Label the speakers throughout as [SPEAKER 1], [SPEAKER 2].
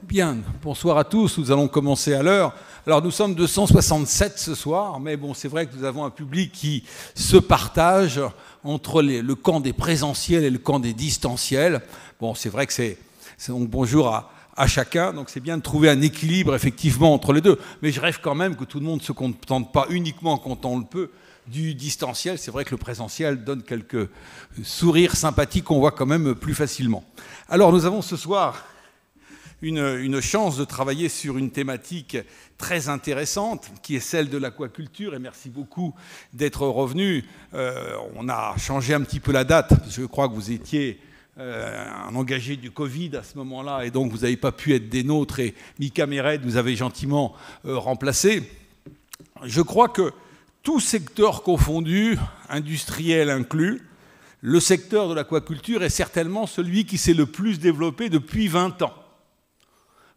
[SPEAKER 1] Bien, bonsoir à tous, nous allons commencer à l'heure. Alors nous sommes 267 ce soir, mais bon, c'est vrai que nous avons un public qui se partage entre le camp des présentiels et le camp des distanciels. Bon, c'est vrai que c'est donc bonjour à chacun, donc c'est bien de trouver un équilibre effectivement entre les deux. Mais je rêve quand même que tout le monde ne se contente pas uniquement quand on le peut du distanciel. C'est vrai que le présentiel donne quelques sourires sympathiques qu'on voit quand même plus facilement. Alors nous avons ce soir une chance de travailler sur une thématique très intéressante qui est celle de l'aquaculture, et merci beaucoup d'être revenu. On a changé un petit peu la date, je crois que vous étiez un engagé du Covid à ce moment-là, et donc vous n'avez pas pu être des nôtres, et Mika Mered nous avait gentiment remplacé. Je crois que tout secteur confondu, industriel inclus, le secteur de l'aquaculture est certainement celui qui s'est le plus développé depuis 20 ans.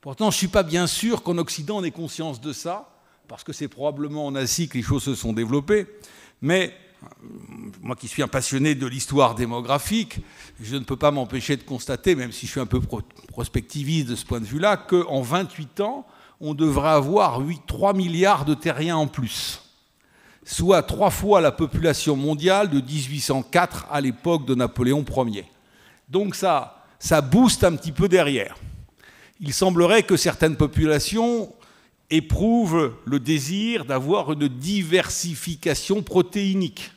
[SPEAKER 1] Pourtant, je ne suis pas bien sûr qu'en Occident on ait conscience de ça, parce que c'est probablement en Asie que les choses se sont développées. Mais moi qui suis un passionné de l'histoire démographique, je ne peux pas m'empêcher de constater, même si je suis un peu prospectiviste de ce point de vue-là, qu'en 28 ans, on devrait avoir 3 milliards de terriens en plus, soit 3 fois la population mondiale de 1804 à l'époque de Napoléon Ier. Donc ça booste un petit peu derrière. Il semblerait que certaines populations éprouvent le désir d'avoir une diversification protéinique.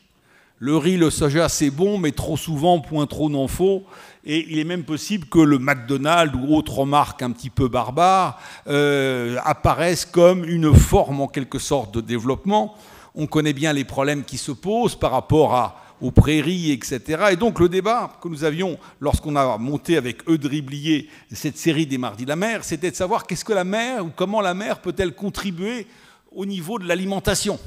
[SPEAKER 1] Le riz, le soja, c'est bon, mais trop souvent, point trop n'en faut. Et il est même possible que le McDonald's ou autres marques un petit peu barbares apparaissent comme une forme en quelque sorte de développement. On connaît bien les problèmes qui se posent par rapport aux prairies, etc. Et donc le débat que nous avions lorsqu'on a monté avec Eudry Blier cette série des Mardis de la mer, c'était de savoir qu'est-ce que la mer ou comment la mer peut-elle contribuer au niveau de l'alimentation.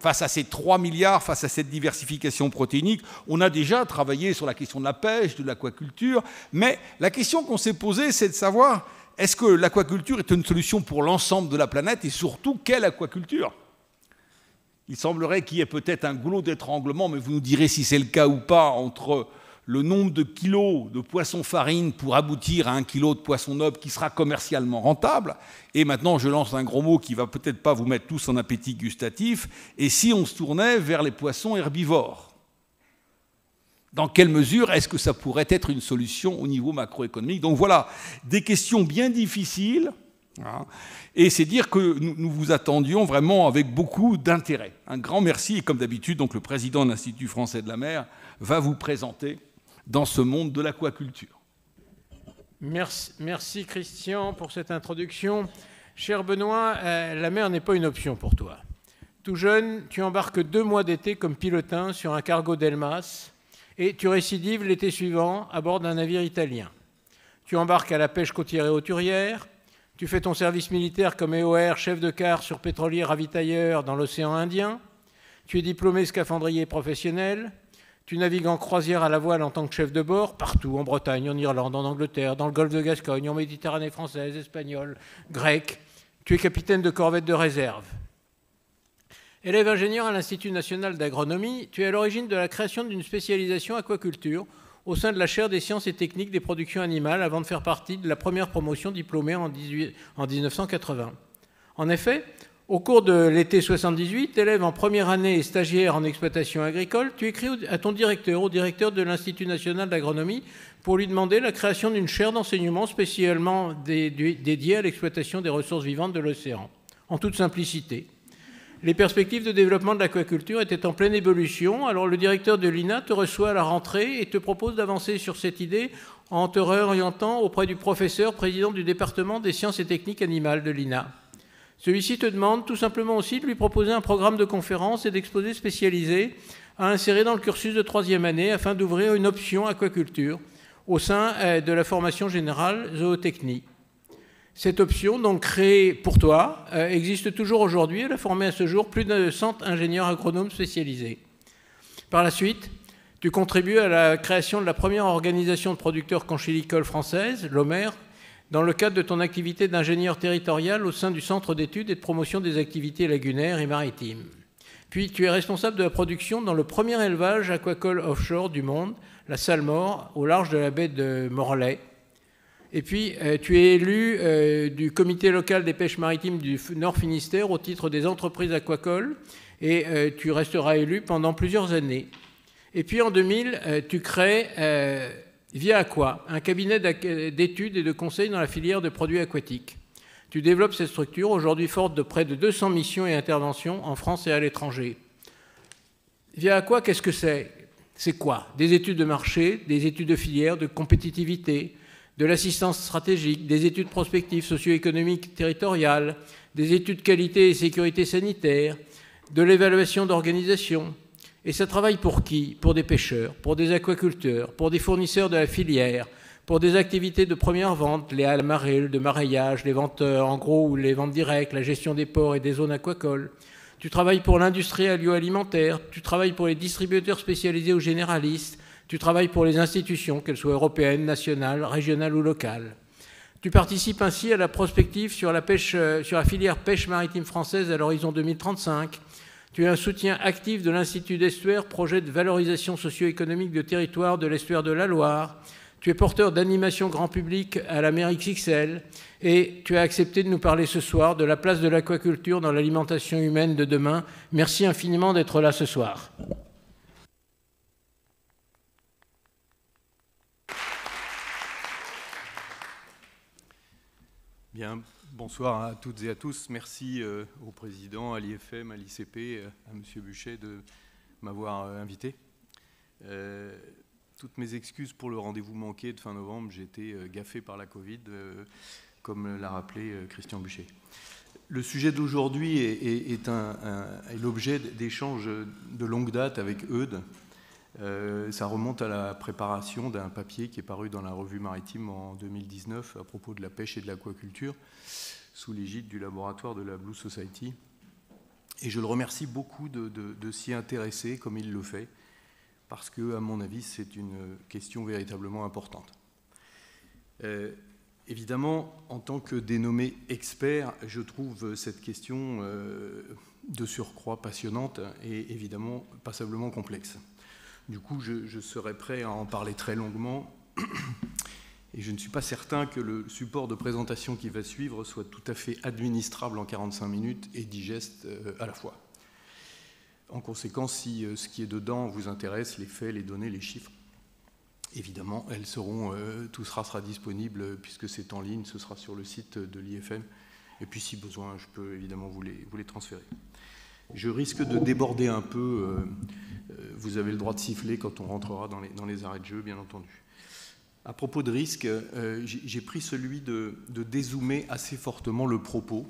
[SPEAKER 1] Face à ces 3 milliards, face à cette diversification protéinique, on a déjà travaillé sur la question de la pêche, de l'aquaculture, mais la question qu'on s'est posée, c'est de savoir est-ce que l'aquaculture est une solution pour l'ensemble de la planète et surtout quelle aquaculture ? Il semblerait qu'il y ait peut-être un goulot d'étranglement, mais vous nous direz si c'est le cas ou pas, entre le nombre de kilos de poisson farine pour aboutir à 1 kilo de poisson noble qui sera commercialement rentable. Et maintenant, je lance un gros mot qui va peut-être pas vous mettre tous en appétit gustatif. Et si on se tournait vers les poissons herbivores ? Dans quelle mesure est-ce que ça pourrait être une solution au niveau macroéconomique ? Donc voilà, des questions bien difficiles. Et c'est dire que nous vous attendions vraiment avec beaucoup d'intérêt. Un grand merci, et comme d'habitude, donc le président de l'Institut français de la mer va vous présenter dans ce monde de l'aquaculture.
[SPEAKER 2] Merci Christian pour cette introduction. Cher Benoît, la mer n'est pas une option pour toi. Tout jeune, tu embarques 2 mois d'été comme pilotin sur un cargo d'Elmas et tu récidives l'été suivant à bord d'un navire italien. Tu embarques à la pêche côtière et hauturière. Tu fais ton service militaire comme EOR, chef de quart sur pétrolier ravitailleur dans l'océan Indien. Tu es diplômé scaphandrier professionnel. Tu navigues en croisière à la voile en tant que chef de bord, partout, en Bretagne, en Irlande, en Angleterre, dans le golfe de Gascogne, en Méditerranée française, espagnole, grecque. Tu es capitaine de corvette de réserve. Élève ingénieur à l'Institut national d'agronomie, tu es à l'origine de la création d'une spécialisation aquaculture au sein de la chaire des sciences et techniques des productions animales avant de faire partie de la première promotion diplômée en 1980. En effet, au cours de l'été 78, élève en première année et stagiaire en exploitation agricole, tu écris à ton directeur, au directeur de l'Institut national d'agronomie, pour lui demander la création d'une chaire d'enseignement spécialement dédiée à l'exploitation des ressources vivantes de l'océan. En toute simplicité. Les perspectives de développement de l'aquaculture étaient en pleine évolution, alors le directeur de l'INA te reçoit à la rentrée et te propose d'avancer sur cette idée en te réorientant auprès du professeur président du département des sciences et techniques animales de l'INA. Celui-ci te demande tout simplement aussi de lui proposer un programme de conférences et d'exposés spécialisés à insérer dans le cursus de 3e année afin d'ouvrir une option aquaculture au sein de la formation générale zootechnie. Cette option, donc créée pour toi, existe toujours aujourd'hui. Elle a formé à ce jour plus de 100 ingénieurs agronomes spécialisés. Par la suite, tu contribues à la création de la première organisation de producteurs conchilicoles française, l'OMER, dans le cadre de ton activité d'ingénieur territorial au sein du Centre d'études et de promotion des activités lagunaires et maritimes. Puis tu es responsable de la production dans le premier élevage aquacole offshore du monde, la Salmore, au large de la baie de Morlaix. Et puis, tu es élu du comité local des pêches maritimes du Nord Finistère au titre des entreprises aquacoles, et tu resteras élu pendant plusieurs années. Et puis, en 2000, tu crées Via Aqua, un cabinet d'études et de conseils dans la filière de produits aquatiques. Tu développes cette structure, aujourd'hui forte de près de 200 missions et interventions en France et à l'étranger. Via Aqua, qu'est-ce que c'est? C'est quoi? Des études de marché, des études de filière, de compétitivité, de l'assistance stratégique, des études prospectives socio-économiques territoriales, des études qualité et sécurité sanitaire, de l'évaluation d'organisation. Et ça travaille pour qui? Pour des pêcheurs, pour des aquaculteurs, pour des fournisseurs de la filière, pour des activités de première vente, les halles marées, de maraillage, les ventes en gros ou les ventes directes, la gestion des ports et des zones aquacoles. Tu travailles pour l'industrie agroalimentaire, tu travailles pour les distributeurs spécialisés ou généralistes, tu travailles pour les institutions, qu'elles soient européennes, nationales, régionales ou locales. Tu participes ainsi à la prospective sur la filière pêche maritime française à l'horizon 2035. Tu es un soutien actif de l'Institut d'Estuaire, projet de valorisation socio-économique de territoire de l'estuaire de la Loire. Tu es porteur d'animation grand public à la mer XXL et tu as accepté de nous parler ce soir de la place de l'aquaculture dans l'alimentation humaine de demain. Merci infiniment d'être là ce soir.
[SPEAKER 3] Bien, bonsoir à toutes et à tous. Merci au président, à l'IFM, à l'ICP, à M. Buchet de m'avoir invité. Toutes mes excuses pour le rendez-vous manqué de fin novembre. J'ai été gaffé par la Covid, comme l'a rappelé Christian Buchet. Le sujet d'aujourd'hui est l'objet d'échanges de longue date avec Eudes. Ça remonte à la préparation d'un papier qui est paru dans la revue maritime en 2019 à propos de la pêche et de l'aquaculture sous l'égide du laboratoire de la Blue Society. Et je le remercie beaucoup de s'y intéresser comme il le fait, parce que, à mon avis, c'est une question véritablement importante. Évidemment, en tant que dénommé expert, je trouve cette question de surcroît passionnante et évidemment passablement complexe. Du coup, je serais prêt à en parler très longuement et je ne suis pas certain que le support de présentation qui va suivre soit tout à fait administrable en 45 minutes et digeste à la fois. En conséquence, si ce qui est dedans vous intéresse, les faits, les données, les chiffres, évidemment, elles seront, tout sera disponible puisque c'est en ligne, ce sera sur le site de l'IFM. Et puis, si besoin, je peux évidemment vous les transférer. Je risque de déborder un peu. Vous avez le droit de siffler quand on rentrera dans les arrêts de jeu, bien entendu. À propos de risque, j'ai pris celui de dézoomer assez fortement le propos,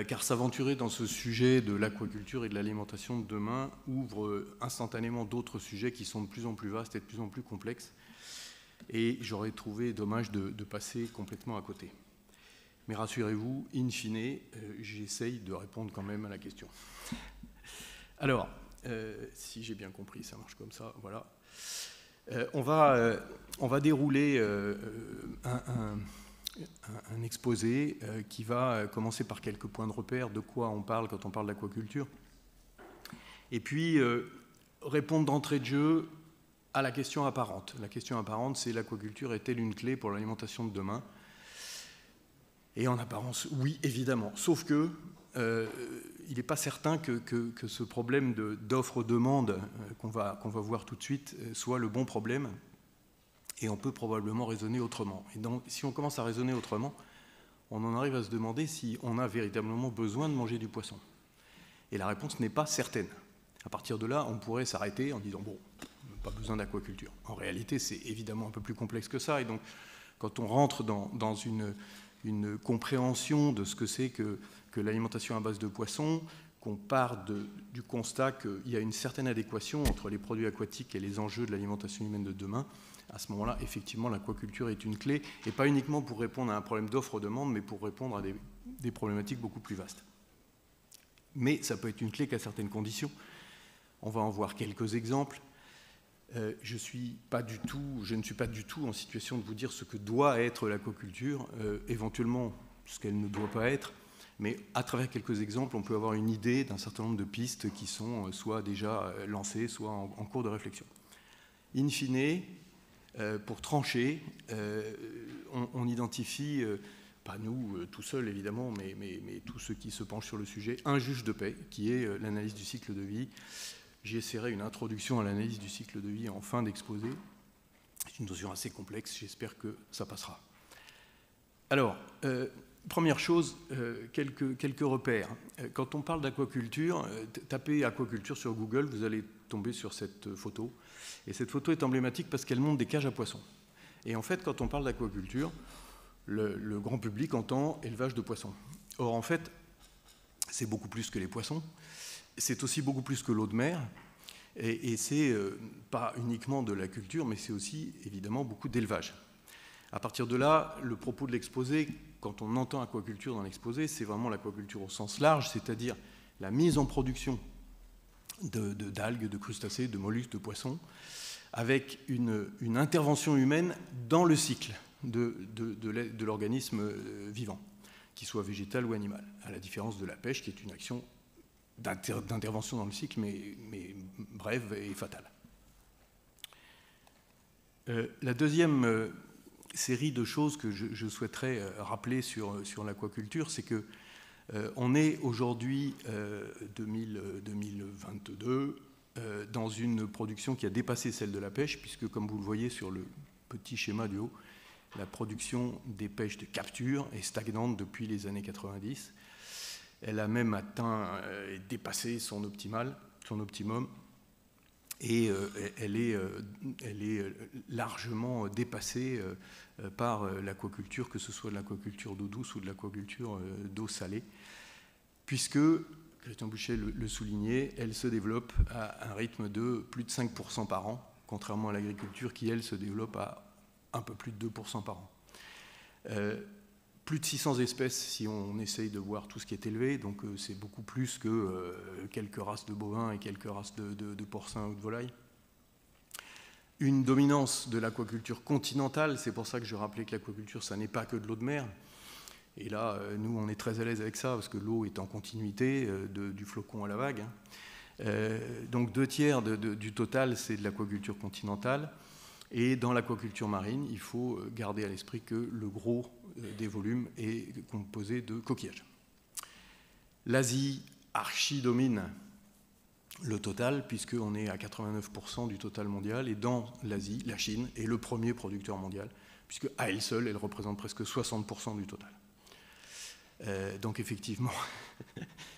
[SPEAKER 3] car s'aventurer dans ce sujet de l'aquaculture et de l'alimentation de demain ouvre instantanément d'autres sujets qui sont de plus en plus vastes et de plus en plus complexes. Et j'aurais trouvé dommage de passer complètement à côté. Mais rassurez-vous, in fine, j'essaye de répondre quand même à la question. Alors, si j'ai bien compris, ça marche comme ça, voilà. On va dérouler un exposé qui va commencer par quelques points de repère, de quoi on parle quand on parle d'aquaculture, et puis répondre d'entrée de jeu à la question apparente. La question apparente, c'est l'aquaculture est-elle une clé pour l'alimentation de demain? Et en apparence, oui, évidemment. Sauf que il n'est pas certain que ce problème d'offre-demande qu'on va voir tout de suite soit le bon problème. Et on peut probablement raisonner autrement. Et donc, si on commence à raisonner autrement, on en arrive à se demander si on a véritablement besoin de manger du poisson. Et la réponse n'est pas certaine. À partir de là, on pourrait s'arrêter en disant, bon, pas besoin d'aquaculture. En réalité, c'est évidemment un peu plus complexe que ça. Et donc, quand on rentre dans une compréhension de ce que c'est que l'alimentation à base de poissons, qu'on part du constat qu'il y a une certaine adéquation entre les produits aquatiques et les enjeux de l'alimentation humaine de demain, à ce moment-là, effectivement, l'aquaculture est une clé, et pas uniquement pour répondre à un problème d'offre-demande, mais pour répondre à des problématiques beaucoup plus vastes. Mais ça peut être une clé qu'à certaines conditions. On va en voir quelques exemples. Je ne suis pas du tout en situation de vous dire ce que doit être l'aquaculture, éventuellement ce qu'elle ne doit pas être, mais à travers quelques exemples, on peut avoir une idée d'un certain nombre de pistes qui sont soit déjà lancées, soit en cours de réflexion. In fine, pour trancher, on identifie, pas nous tout seuls évidemment, mais tous ceux qui se penchent sur le sujet, un juge de paix, qui est l'analyse du cycle de vie. J'ai essayé une introduction à l'analyse du cycle de vie en fin d'exposé. C'est une notion assez complexe, j'espère que ça passera. Alors, première chose, quelques repères. Quand on parle d'aquaculture, tapez aquaculture sur Google, vous allez tomber sur cette photo. Et cette photo est emblématique parce qu'elle montre des cages à poissons. Et en fait, quand on parle d'aquaculture, le grand public entend élevage de poissons. Or, en fait, c'est beaucoup plus que les poissons. C'est aussi beaucoup plus que l'eau de mer. Et c'est pas uniquement de la culture, mais c'est aussi évidemment beaucoup d'élevage. À partir de là, le propos de l'exposé, quand on entend aquaculture dans l'exposé, c'est vraiment l'aquaculture au sens large, c'est-à-dire la mise en production d'algues, de crustacés, de mollusques, de poissons, avec une intervention humaine dans le cycle de l'organisme vivant, qu'il soit végétal ou animal, à la différence de la pêche, qui est une action d'intervention dans le cycle, mais brève et fatale. La deuxième série de choses que je souhaiterais rappeler sur l'aquaculture, c'est que on est aujourd'hui 2022 dans une production qui a dépassé celle de la pêche, puisque comme vous le voyez sur le petit schéma du haut, la production des pêches de capture est stagnante depuis les années 90. Elle a même atteint et dépassé son optimum, et elle est largement dépassée par l'aquaculture, que ce soit de l'aquaculture d'eau douce ou de l'aquaculture d'eau salée, puisque, Christian Bouchet le soulignait, elle se développe à un rythme de plus de 5% par an, contrairement à l'agriculture qui, elle, se développe à un peu plus de 2% par an. Plus de 600 espèces si on essaye de voir tout ce qui est élevé, donc c'est beaucoup plus que quelques races de bovins et quelques races de porcins ou de volailles. Une dominance de l'aquaculture continentale, c'est pour ça que je rappelais que l'aquaculture, ça n'est pas que de l'eau de mer. Et là, nous, on est très à l'aise avec ça, parce que l'eau est en continuité du flocon à la vague. Donc 2/3 du total, c'est de l'aquaculture continentale. Et dans l'aquaculture marine, il faut garder à l'esprit que le gros des volumes est composé de coquillages. L'Asie archi-domine le total, puisqu'on est à 89% du total mondial, et dans l'Asie, la Chine est le premier producteur mondial, puisque à elle seule, elle représente presque 60% du total. Donc effectivement,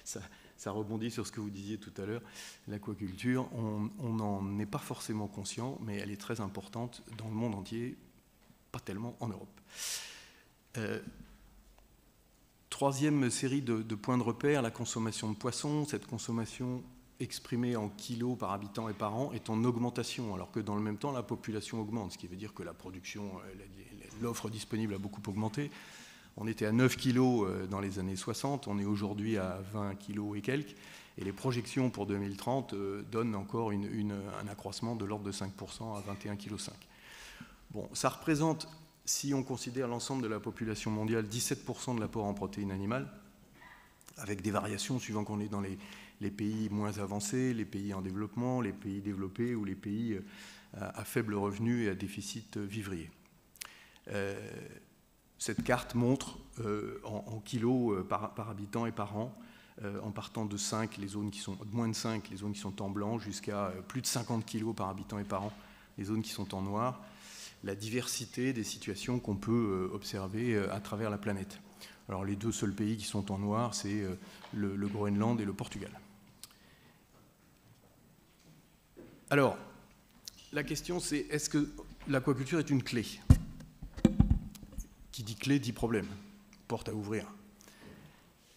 [SPEAKER 3] ça rebondit sur ce que vous disiez tout à l'heure, l'aquaculture, on n'en est pas forcément conscient, mais elle est très importante dans le monde entier, pas tellement en Europe. Troisième série de points de repère, la consommation de poissons. Cette consommation exprimée en kilos par habitant et par an est en augmentation, alors que dans le même temps, la population augmente, ce qui veut dire que la production, l'offre disponible a beaucoup augmenté. On était à 9 kilos dans les années 60, on est aujourd'hui à 20 kilos et quelques, et les projections pour 2030 donnent encore un accroissement de l'ordre de 5% à 21,5 kg. Bon, ça représente, si on considère l'ensemble de la population mondiale, 17% de l'apport en protéines animales, avec des variations suivant qu'on est dans les pays moins avancés, les pays en développement, les pays développés ou les pays à faible revenu et à déficit vivrier. Cette carte montre en kilos par habitant et par an, en partant de 5, les zones qui sont de moins de 5, les zones qui sont en blanc, jusqu'à plus de 50 kilos par habitant et par an, les zones qui sont en noir, la diversité des situations qu'on peut observer à travers la planète. Alors les deux seuls pays qui sont en noir, c'est le Groenland et le Portugal. Alors, la question c'est, est-ce que l'aquaculture est une clé ? Qui dit clé dit problème, porte à ouvrir.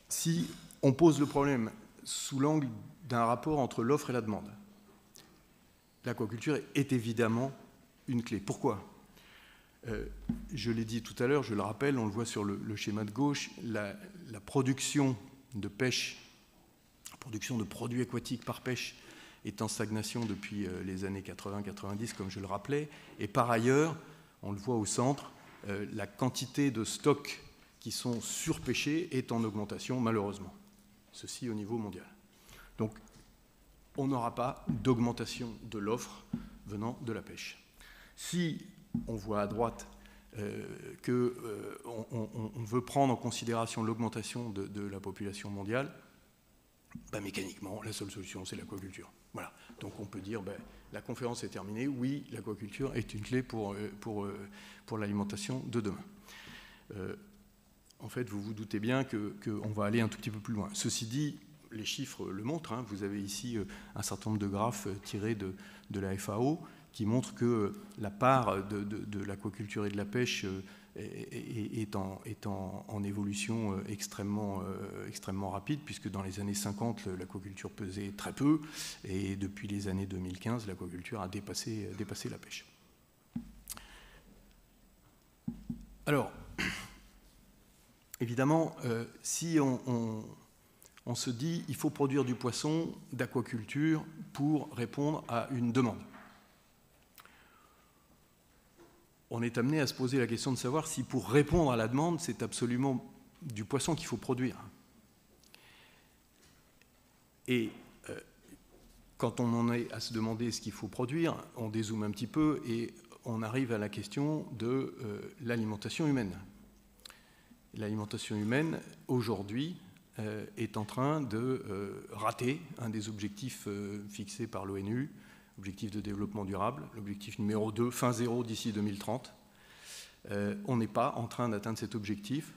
[SPEAKER 3] Si on pose le problème sous l'angle d'un rapport entre l'offre et la demande, l'aquaculture est évidemment une clé. Pourquoi ? Je l'ai dit tout à l'heure, je le rappelle, on le voit sur le schéma de gauche, la production de pêche, la production de produits aquatiques par pêche est en stagnation depuis les années 80-90, comme je le rappelais, et par ailleurs, on le voit au centre, la quantité de stocks qui sont surpêchés est en augmentation, malheureusement. Ceci au niveau mondial. Donc, on n'aura pas d'augmentation de l'offre venant de la pêche. Si on voit à droite qu'on veut prendre en considération l'augmentation de la population mondiale, mécaniquement, la seule solution, c'est l'aquaculture. Voilà. Donc on peut dire, la conférence est terminée, oui, l'aquaculture est une clé pour l'alimentation de demain. En fait, vous vous doutez bien qu'on va aller un tout petit peu plus loin. Ceci dit, les chiffres le montrent. Hein. Vous avez ici un certain nombre de graphes tirés de la FAO qui montrent que la part de l'aquaculture et de la pêche est en évolution extrêmement rapide, puisque dans les années 50, l'aquaculture pesait très peu, et depuis les années 2015, l'aquaculture a dépassé la pêche. Alors, évidemment, si on se dit il faut produire du poisson d'aquaculture pour répondre à une demande, on est amené à se poser la question de savoir si pour répondre à la demande, c'est absolument du poisson qu'il faut produire. Et quand on en est à se demander ce qu'il faut produire, on dézoome un petit peu et on arrive à la question de l'alimentation humaine. L'alimentation humaine, aujourd'hui, est en train de rater un des objectifs fixés par l'ONU, objectif de développement durable, l'objectif numéro 2, fin zéro d'ici 2030. On n'est pas en train d'atteindre cet objectif.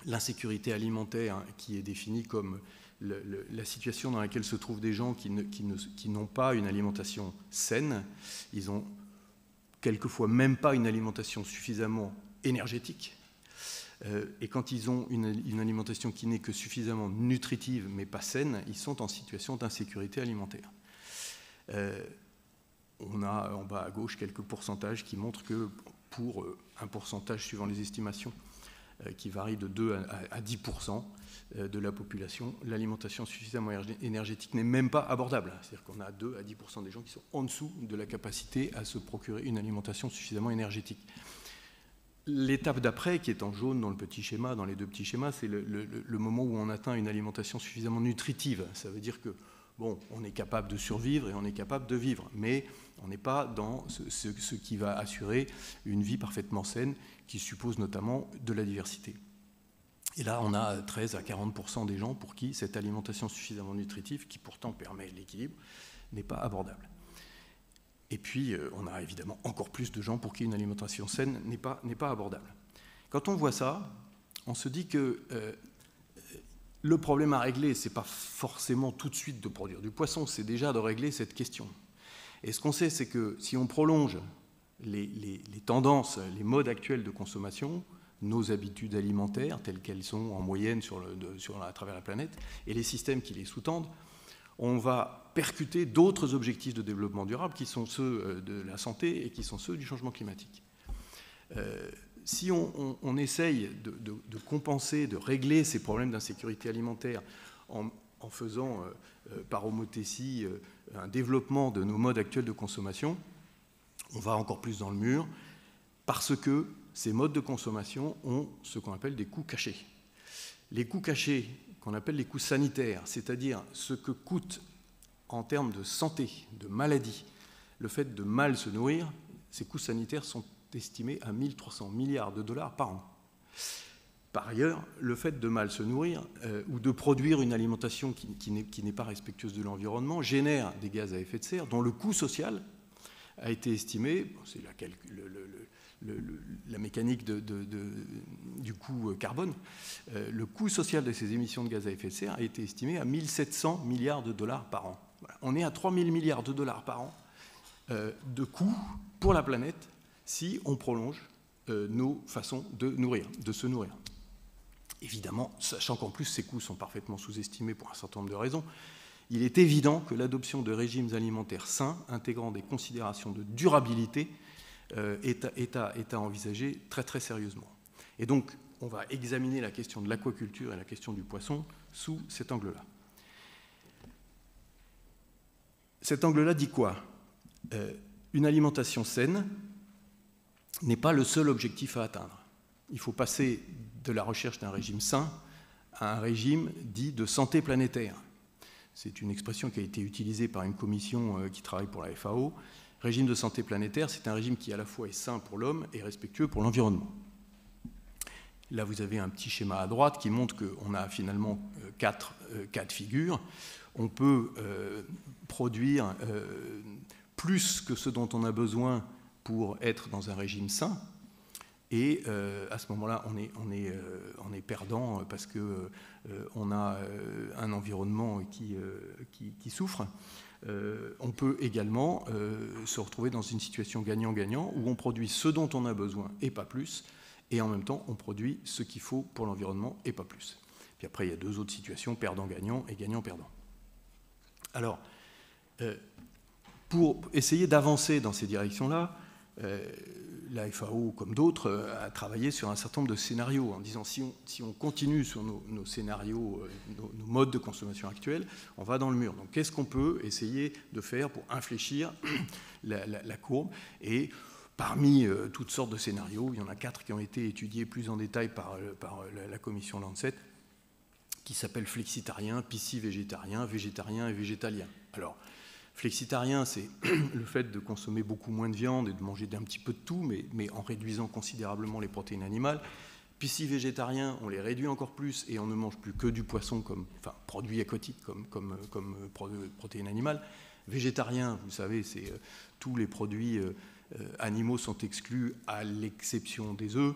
[SPEAKER 3] L'insécurité alimentaire, qui est définie comme la situation dans laquelle se trouvent des gens qui n'ont pas une alimentation saine, ils n'ont quelquefois même pas une alimentation suffisamment énergétique. Et quand ils ont une alimentation qui n'est que suffisamment nutritive mais pas saine, ils sont en situation d'insécurité alimentaire. On a en bas à gauche quelques pourcentages qui montrent que pour un pourcentage suivant les estimations qui varie de 2 à 10% de la population, l'alimentation suffisamment énergétique n'est même pas abordable. C'est-à-dire qu'on a 2 à 10% des gens qui sont en dessous de la capacité à se procurer une alimentation suffisamment énergétique. L'étape d'après, qui est en jaune dans le petit schéma, dans les deux petits schémas, c'est le moment où on atteint une alimentation suffisamment nutritive. Ça veut dire que bon, on est capable de survivre et on est capable de vivre, mais on n'est pas dans ce qui va assurer une vie parfaitement saine, qui suppose notamment de la diversité. Et là, on a 13 à 40% des gens pour qui cette alimentation suffisamment nutritive, qui pourtant permet l'équilibre, n'est pas abordable. Et puis, on a évidemment encore plus de gens pour qui une alimentation saine n'est pas abordable. Quand on voit ça, on se dit que le problème à régler, ce n'est pas forcément tout de suite de produire du poisson, c'est déjà de régler cette question. Et ce qu'on sait, c'est que si on prolonge les tendances, les modes actuels de consommation, nos habitudes alimentaires, telles qu'elles sont en moyenne à travers la planète, et les systèmes qui les sous-tendent, on va percuter d'autres objectifs de développement durable qui sont ceux de la santé et qui sont ceux du changement climatique. Si on essaye de compenser, de régler ces problèmes d'insécurité alimentaire en faisant par homothétie un développement de nos modes actuels de consommation, on va encore plus dans le mur parce que ces modes de consommation ont ce qu'on appelle des coûts cachés. Les coûts cachés, qu'on appelle les coûts sanitaires, c'est-à-dire ce que coûte en termes de santé, de maladie, le fait de mal se nourrir, ces coûts sanitaires sont estimé à 1 300 milliards de dollars par an. Par ailleurs, le fait de mal se nourrir ou de produire une alimentation qui n'est pas respectueuse de l'environnement génère des gaz à effet de serre dont le coût social a été estimé, c'est la mécanique du coût carbone, le coût social de ces émissions de gaz à effet de serre a été estimé à 1 700 milliards de dollars par an. Voilà. On est à 3 000 milliards de dollars par an de coûts pour la planète si on prolonge nos façons de se nourrir. Évidemment, sachant qu'en plus ces coûts sont parfaitement sous-estimés pour un certain nombre de raisons, il est évident que l'adoption de régimes alimentaires sains, intégrant des considérations de durabilité, est à envisager très très sérieusement. Et donc, on va examiner la question de l'aquaculture et la question du poisson sous cet angle-là. Cet angle-là dit quoi ? Une alimentation saine n'est pas le seul objectif à atteindre. Il faut passer de la recherche d'un régime sain à un régime dit de santé planétaire. C'est une expression qui a été utilisée par une commission qui travaille pour la FAO, Régime de santé planétaire, c'est un régime qui à la fois est sain pour l'homme et respectueux pour l'environnement. Là, vous avez un petit schéma à droite qui montre qu'on a finalement 4 cas de figure. On peut produire plus que ce dont on a besoin pour être dans un régime sain. Et à ce moment-là, on est perdant parce qu'on a un environnement qui souffre. On peut également se retrouver dans une situation gagnant-gagnant où on produit ce dont on a besoin et pas plus, et en même temps, on produit ce qu'il faut pour l'environnement et pas plus. Puis après, il y a 2 autres situations, perdant-gagnant et gagnant-perdant. Alors, pour essayer d'avancer dans ces directions-là, la FAO, comme d'autres, a travaillé sur un certain nombre de scénarios en disant si on continue sur nos scénarios, nos modes de consommation actuels, on va dans le mur. Donc qu'est-ce qu'on peut essayer de faire pour infléchir la courbe? Et parmi toutes sortes de scénarios, il y en a 4 qui ont été étudiés plus en détail par la commission Lancet, qui s'appelle flexitarien, pisci-végétarien, végétarien et végétalien. Alors, flexitarien, c'est le fait de consommer beaucoup moins de viande et de manger d'un petit peu de tout, mais en réduisant considérablement les protéines animales. Pisci-végétarien, on les réduit encore plus et on ne mange plus que du poisson comme produit aquatique, comme protéines animales. Végétarien, vous savez, c'est tous les produits animaux sont exclus à l'exception des œufs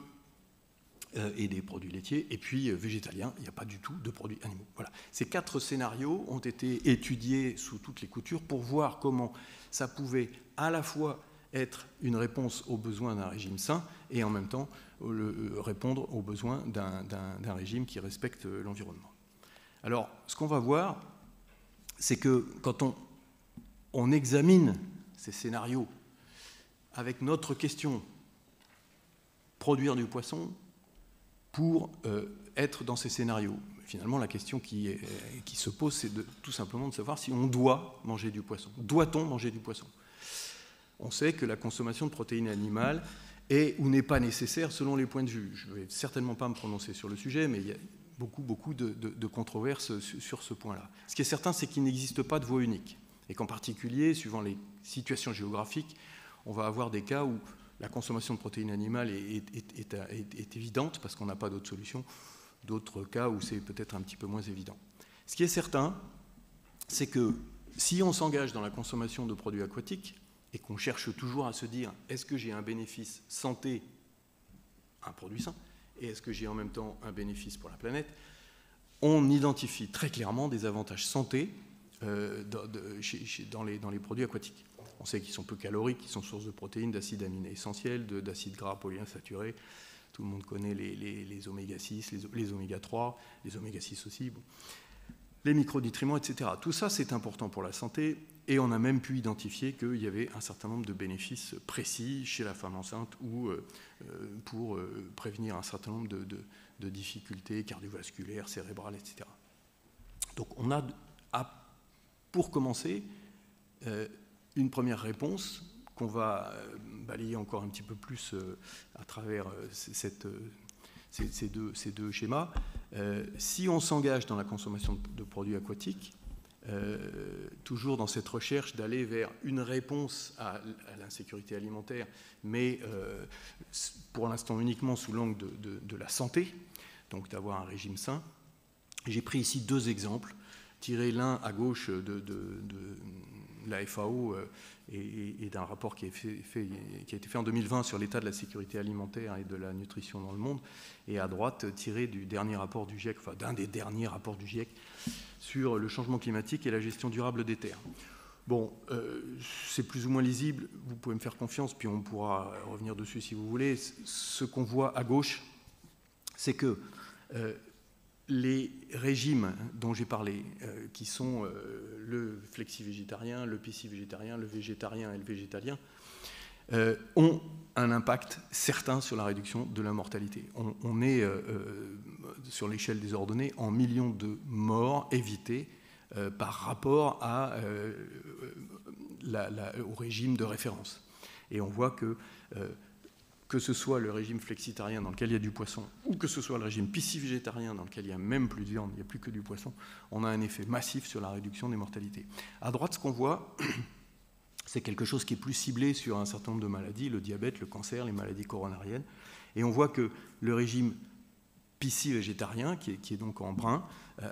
[SPEAKER 3] et des produits laitiers. Et puis végétalien, il n'y a pas du tout de produits animaux. Voilà. Ces 4 scénarios ont été étudiés sous toutes les coutures pour voir comment ça pouvait à la fois être une réponse aux besoins d'un régime sain et en même temps répondre aux besoins d'un régime qui respecte l'environnement. Alors, ce qu'on va voir, c'est que quand on examine ces scénarios avec notre question, produire du poisson pour être dans ces scénarios. Finalement, la question qui se pose, c'est tout simplement de savoir si on doit manger du poisson. Doit-on manger du poisson? On sait que la consommation de protéines animales est ou n'est pas nécessaire selon les points de vue. Je ne vais certainement pas me prononcer sur le sujet, mais il y a beaucoup de controverses sur ce point-là. Ce qui est certain, c'est qu'il n'existe pas de voie unique. Et qu'en particulier, suivant les situations géographiques, on va avoir des cas où la consommation de protéines animales est évidente parce qu'on n'a pas d'autre solution, d'autres cas où c'est peut-être un petit peu moins évident. Ce qui est certain, c'est que si on s'engage dans la consommation de produits aquatiques et qu'on cherche toujours à se dire est-ce que j'ai un bénéfice santé, un produit sain, et est-ce que j'ai en même temps un bénéfice pour la planète, on identifie très clairement des avantages santé dans les produits aquatiques. On sait qu'ils sont peu caloriques, qu'ils sont source de protéines, d'acides aminés essentiels, d'acides gras polyinsaturés. Tout le monde connaît les oméga 6, les oméga 3, les oméga 6 aussi. Bon. Les micronutriments, etc. Tout ça, c'est important pour la santé. Et on a même pu identifier qu'il y avait un certain nombre de bénéfices précis chez la femme enceinte ou pour prévenir un certain nombre de difficultés cardiovasculaires, cérébrales, etc. Donc on a, pour commencer, une première réponse qu'on va balayer encore un petit peu plus à travers ces deux schémas. Si on s'engage dans la consommation de produits aquatiques, toujours dans cette recherche d'aller vers une réponse à l'insécurité alimentaire, mais pour l'instant uniquement sous l'angle de la santé, donc d'avoir un régime sain, j'ai pris ici 2 exemples, tirés l'un à gauche de la FAO et d'un rapport qui a été fait en 2020 sur l'état de la sécurité alimentaire et de la nutrition dans le monde, et à droite tiré du dernier rapport du GIEC, enfin d'un des derniers rapports du GIEC sur le changement climatique et la gestion durable des terres. Bon, c'est plus ou moins lisible, vous pouvez me faire confiance, puis on pourra revenir dessus si vous voulez. Ce qu'on voit à gauche, c'est que les régimes dont j'ai parlé, qui sont le flexi-végétarien, le pisci-végétarien, le végétarien et le végétalien, ont un impact certain sur la réduction de la mortalité. On est, sur l'échelle des ordonnées, en millions de morts évitées par rapport au régime de référence. Et on voit que ce soit le régime flexitarien dans lequel il y a du poisson, ou que ce soit le régime pisci-végétarien dans lequel il n'y a même plus de viande, il n'y a plus que du poisson, on a un effet massif sur la réduction des mortalités. À droite, ce qu'on voit, c'est quelque chose qui est plus ciblé sur un certain nombre de maladies, le diabète, le cancer, les maladies coronariennes. Et on voit que le régime pisci-végétarien, qui est donc en brun,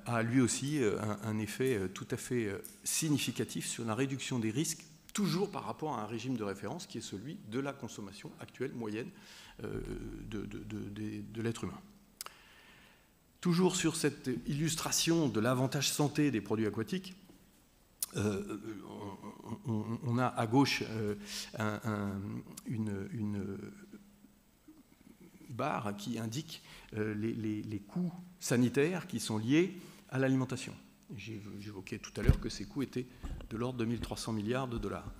[SPEAKER 3] a lui aussi un effet tout à fait significatif sur la réduction des risques, toujours par rapport à un régime de référence qui est celui de la consommation actuelle moyenne de l'être humain. Toujours sur cette illustration de l'avantage santé des produits aquatiques, on a à gauche une barre qui indique les coûts sanitaires qui sont liés à l'alimentation. J'évoquais tout à l'heure que ces coûts étaient de l'ordre de 1300 milliards de dollars.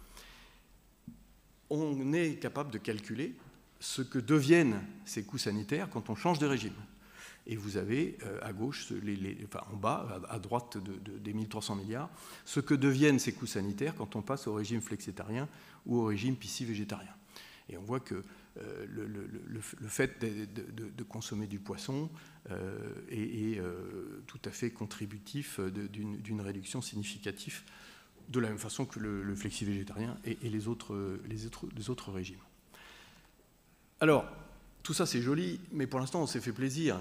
[SPEAKER 3] On est capable de calculer ce que deviennent ces coûts sanitaires quand on change de régime. Et vous avez à gauche, en bas, à droite des 1300 milliards, ce que deviennent ces coûts sanitaires quand on passe au régime flexitarien ou au régime pisci-végétarien. Et on voit que le fait de consommer du poisson est tout à fait contributif d'une réduction significative, de la même façon que le flexi-végétarien et les autres régimes. Alors, tout ça c'est joli, mais pour l'instant on s'est fait plaisir.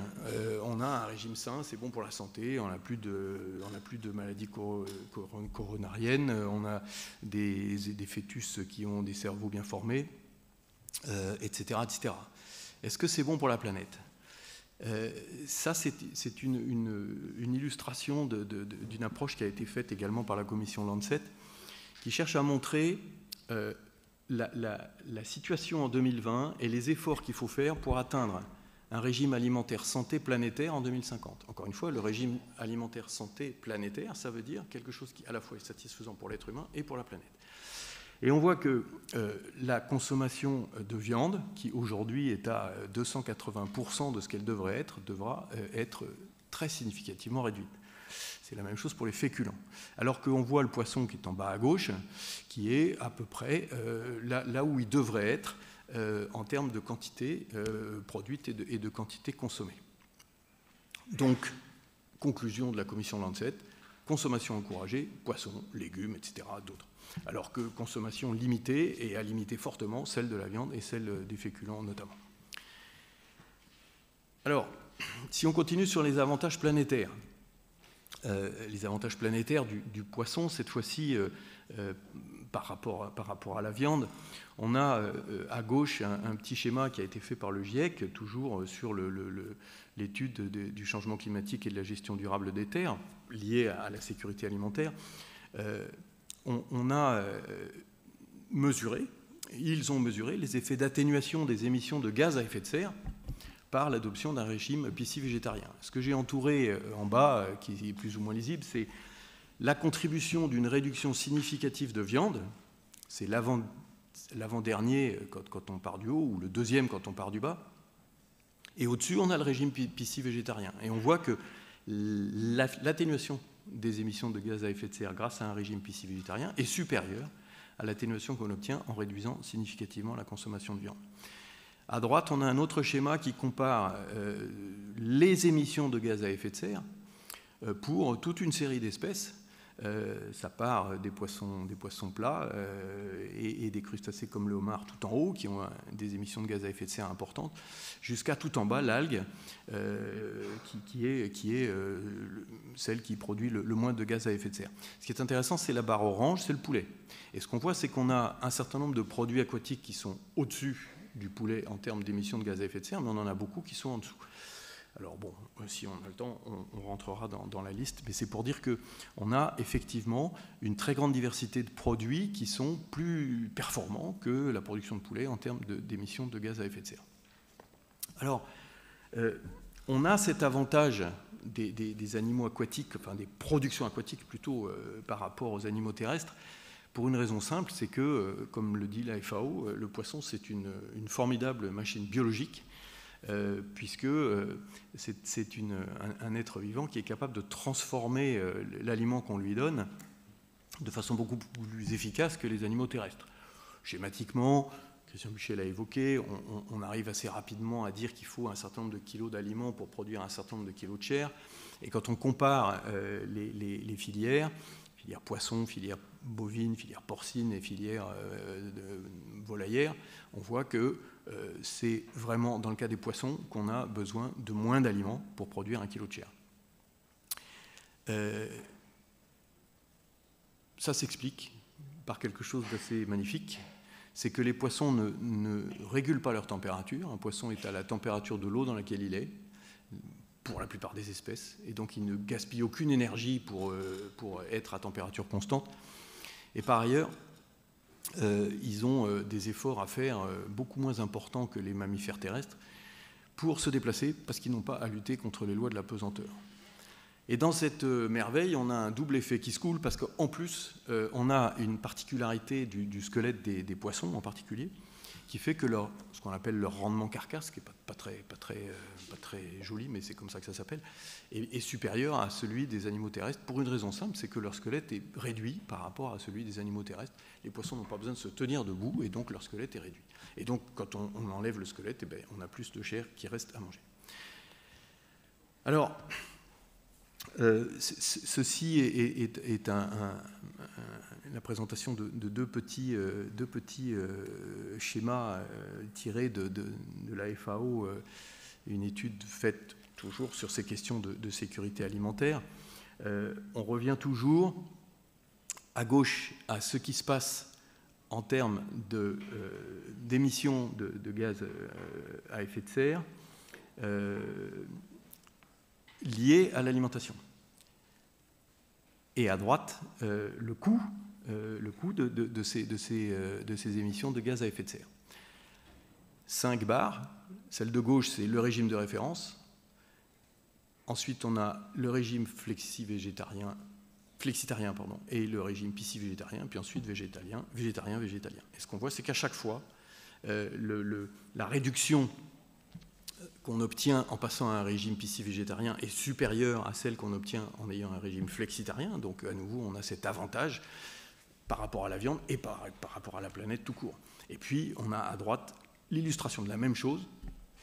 [SPEAKER 3] On a un régime sain, c'est bon pour la santé, on n'a plus de maladies coronariennes, on a des fœtus qui ont des cerveaux bien formés, etc., etc. Est-ce que c'est bon pour la planète ? Ça, c'est une illustration d'une approche qui a été faite également par la commission Lancet, qui cherche à montrer la situation en 2020 et les efforts qu'il faut faire pour atteindre un régime alimentaire santé planétaire en 2050. Encore une fois, le régime alimentaire santé planétaire, ça veut dire quelque chose qui à la fois est satisfaisant pour l'être humain et pour la planète. Et on voit que la consommation de viande, qui aujourd'hui est à 280% de ce qu'elle devrait être, devra être très significativement réduite. C'est la même chose pour les féculents. Alors qu'on voit le poisson qui est en bas à gauche, qui est à peu près là où il devrait être en termes de quantité produite et de quantité consommée. Donc, conclusion de la commission Lancet, consommation encouragée, poisson, légumes, etc., d'autres. Alors que consommation limitée, et à limiter fortement celle de la viande et celle des féculents notamment. Alors, si on continue sur les avantages planétaires, du poisson, cette fois-ci par rapport à la viande, on a à gauche un petit schéma qui a été fait par le GIEC, toujours sur l'étude du changement climatique et de la gestion durable des terres, liée à la sécurité alimentaire. On a mesuré, ils ont mesuré les effets d'atténuation des émissions de gaz à effet de serre par l'adoption d'un régime pisci-végétarien. Ce que j'ai entouré en bas, qui est plus ou moins lisible, c'est la contribution d'une réduction significative de viande, c'est l'avant-dernier quand on part du haut, ou le deuxième quand on part du bas, et au-dessus on a le régime pisci-végétarien. Et on voit que l'atténuation des émissions de gaz à effet de serre grâce à un régime pisci-végétarien est supérieure à l'atténuation qu'on obtient en réduisant significativement la consommation de viande. À droite, on a un autre schéma qui compare les émissions de gaz à effet de serre pour toute une série d'espèces. Ça part des poissons plats et des crustacés comme le homard tout en haut, qui ont des émissions de gaz à effet de serre importantes, jusqu'à tout en bas, l'algue, qui est celle qui produit le moins de gaz à effet de serre. Ce qui est intéressant, c'est la barre orange, c'est le poulet. Et ce qu'on voit, c'est qu'on a un certain nombre de produits aquatiques qui sont au-dessus du poulet en termes d'émissions de gaz à effet de serre, mais on en a beaucoup qui sont en dessous. Alors bon, si on a le temps, on rentrera dans la liste, mais c'est pour dire qu'on a effectivement une très grande diversité de produits qui sont plus performants que la production de poulet en termes d'émissions de gaz à effet de serre. Alors, on a cet avantage des animaux aquatiques, enfin des productions aquatiques plutôt par rapport aux animaux terrestres, pour une raison simple, c'est que, comme le dit la FAO, le poisson c'est une formidable machine biologique, puisque c'est un être vivant qui est capable de transformer l'aliment qu'on lui donne de façon beaucoup plus efficace que les animaux terrestres. Schématiquement, Christian Buchel a évoqué, on arrive assez rapidement à dire qu'il faut un certain nombre de kilos d'aliments pour produire un certain nombre de kilos de chair, et quand on compare les filières, filière poisson, filière bovine, filière porcine et filière volaillère, on voit que c'est vraiment dans le cas des poissons qu'on a besoin de moins d'aliments pour produire 1 kilo de chair. Ça s'explique par quelque chose d'assez magnifique, c'est que les poissons ne régulent pas leur température. Un poisson est à la température de l'eau dans laquelle il est, pour la plupart des espèces, et donc il ne gaspille aucune énergie pour être à température constante. Et par ailleurs, ils ont des efforts à faire beaucoup moins importants que les mammifères terrestres pour se déplacer, parce qu'ils n'ont pas à lutter contre les lois de la pesanteur. Et dans cette merveille, on a un double effet qui se coule, parce qu'en plus, on a une particularité du squelette des poissons en particulier, qui fait que ce qu'on appelle leur rendement carcasse, qui n'est pas très joli, mais c'est comme ça que ça s'appelle, est supérieur à celui des animaux terrestres, pour une raison simple, c'est que leur squelette est réduit par rapport à celui des animaux terrestres. Les poissons n'ont pas besoin de se tenir debout, et donc leur squelette est réduit. Et donc, quand on enlève le squelette, eh bien, on a plus de chair qui reste à manger. Alors, ceci est la présentation de deux petits schémas tirés de la FAO, une étude faite toujours sur ces questions de sécurité alimentaire. On revient toujours à gauche à ce qui se passe en termes d'émissions de gaz à effet de serre liées à l'alimentation. Et à droite, le coût de ces émissions de gaz à effet de serre. 5 barres, celle de gauche, c'est le régime de référence. Ensuite, on a le régime flexitarien, et le régime piscivégétarien, puis ensuite végétarien. Et ce qu'on voit, c'est qu'à chaque fois, la réduction qu'on obtient en passant à un régime piscivégétarien est supérieure à celle qu'on obtient en ayant un régime flexitarien. Donc à nouveau, on a cet avantage par rapport à la viande et par rapport à la planète tout court. Et puis, on a à droite l'illustration de la même chose.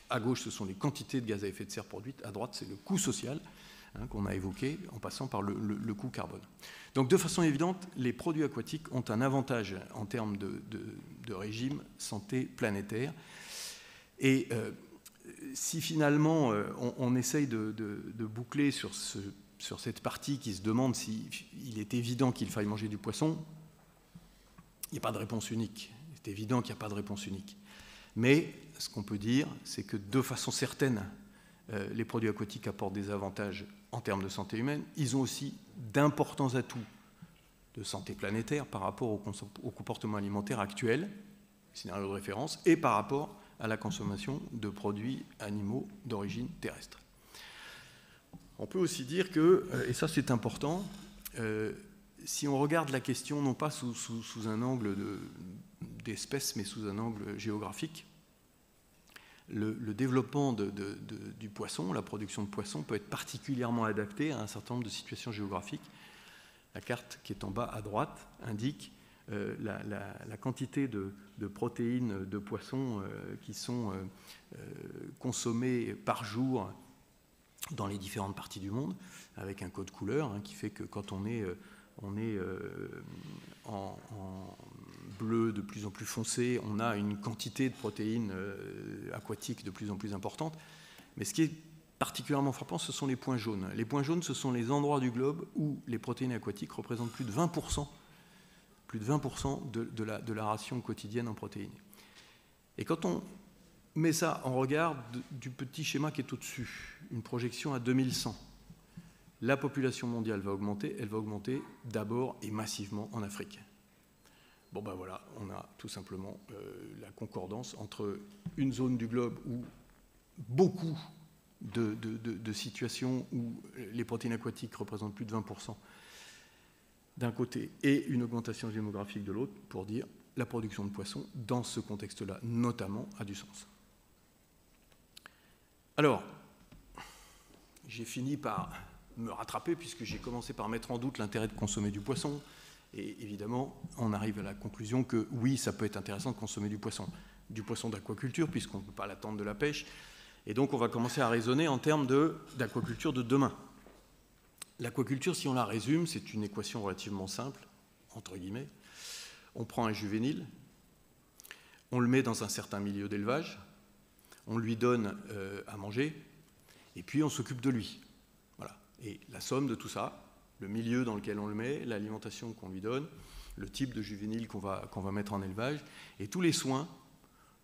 [SPEAKER 3] À gauche, ce sont les quantités de gaz à effet de serre produites. À droite, c'est le coût social qu'on a évoqué en passant par le coût carbone. Donc de façon évidente, les produits aquatiques ont un avantage en termes de régime santé planétaire. Et si finalement on essaye de boucler sur cette partie qui se demande s'il est évident qu'il faille manger du poisson, il n'y a pas de réponse unique. C'est évident qu'il n'y a pas de réponse unique. Mais ce qu'on peut dire, c'est que de façon certaine, les produits aquatiques apportent des avantages en termes de santé humaine. Ils ont aussi d'importants atouts de santé planétaire par rapport au comportement alimentaire actuel, scénario de référence, et par rapport à la consommation de produits animaux d'origine terrestre. On peut aussi dire que, et ça c'est important, si on regarde la question non pas sous un angle d'espèce, mais sous un angle géographique, le développement du poisson, la production de poissons peut être particulièrement adapté à un certain nombre de situations géographiques. La carte qui est en bas à droite indique la quantité de protéines de poissons qui sont consommées par jour dans les différentes parties du monde, avec un code couleur qui fait que quand on est en bleu de plus en plus foncé, on a une quantité de protéines aquatiques de plus en plus importante. Mais ce qui est particulièrement frappant, ce sont les points jaunes. Les points jaunes, ce sont les endroits du globe où les protéines aquatiques représentent plus de 20% de la ration quotidienne en protéines. Et quand on met ça en regard du petit schéma qui est au-dessus, une projection à 2100, la population mondiale va augmenter, elle va augmenter d'abord et massivement en Afrique. Bon ben voilà, on a tout simplement la concordance entre une zone du globe où beaucoup de situations où les protéines aquatiques représentent plus de 20% d'un côté et une augmentation démographique de l'autre, pour dire la production de poissons, dans ce contexte-là notamment, a du sens. Alors, j'ai fini par me rattraper puisque j'ai commencé par mettre en doute l'intérêt de consommer du poisson. Et évidemment, on arrive à la conclusion que oui, ça peut être intéressant de consommer du poisson d'aquaculture, puisqu'on ne peut pas l'attendre de la pêche. Et donc, on va commencer à raisonner en termes d'aquaculture de demain. L'aquaculture, si on la résume, c'est une équation relativement simple, entre guillemets. On prend un juvénile, on le met dans un certain milieu d'élevage, on lui donne à manger, et puis on s'occupe de lui. Voilà. Et la somme de tout ça, le milieu dans lequel on le met, l'alimentation qu'on lui donne, le type de juvénile qu'on va mettre en élevage, et tous les soins,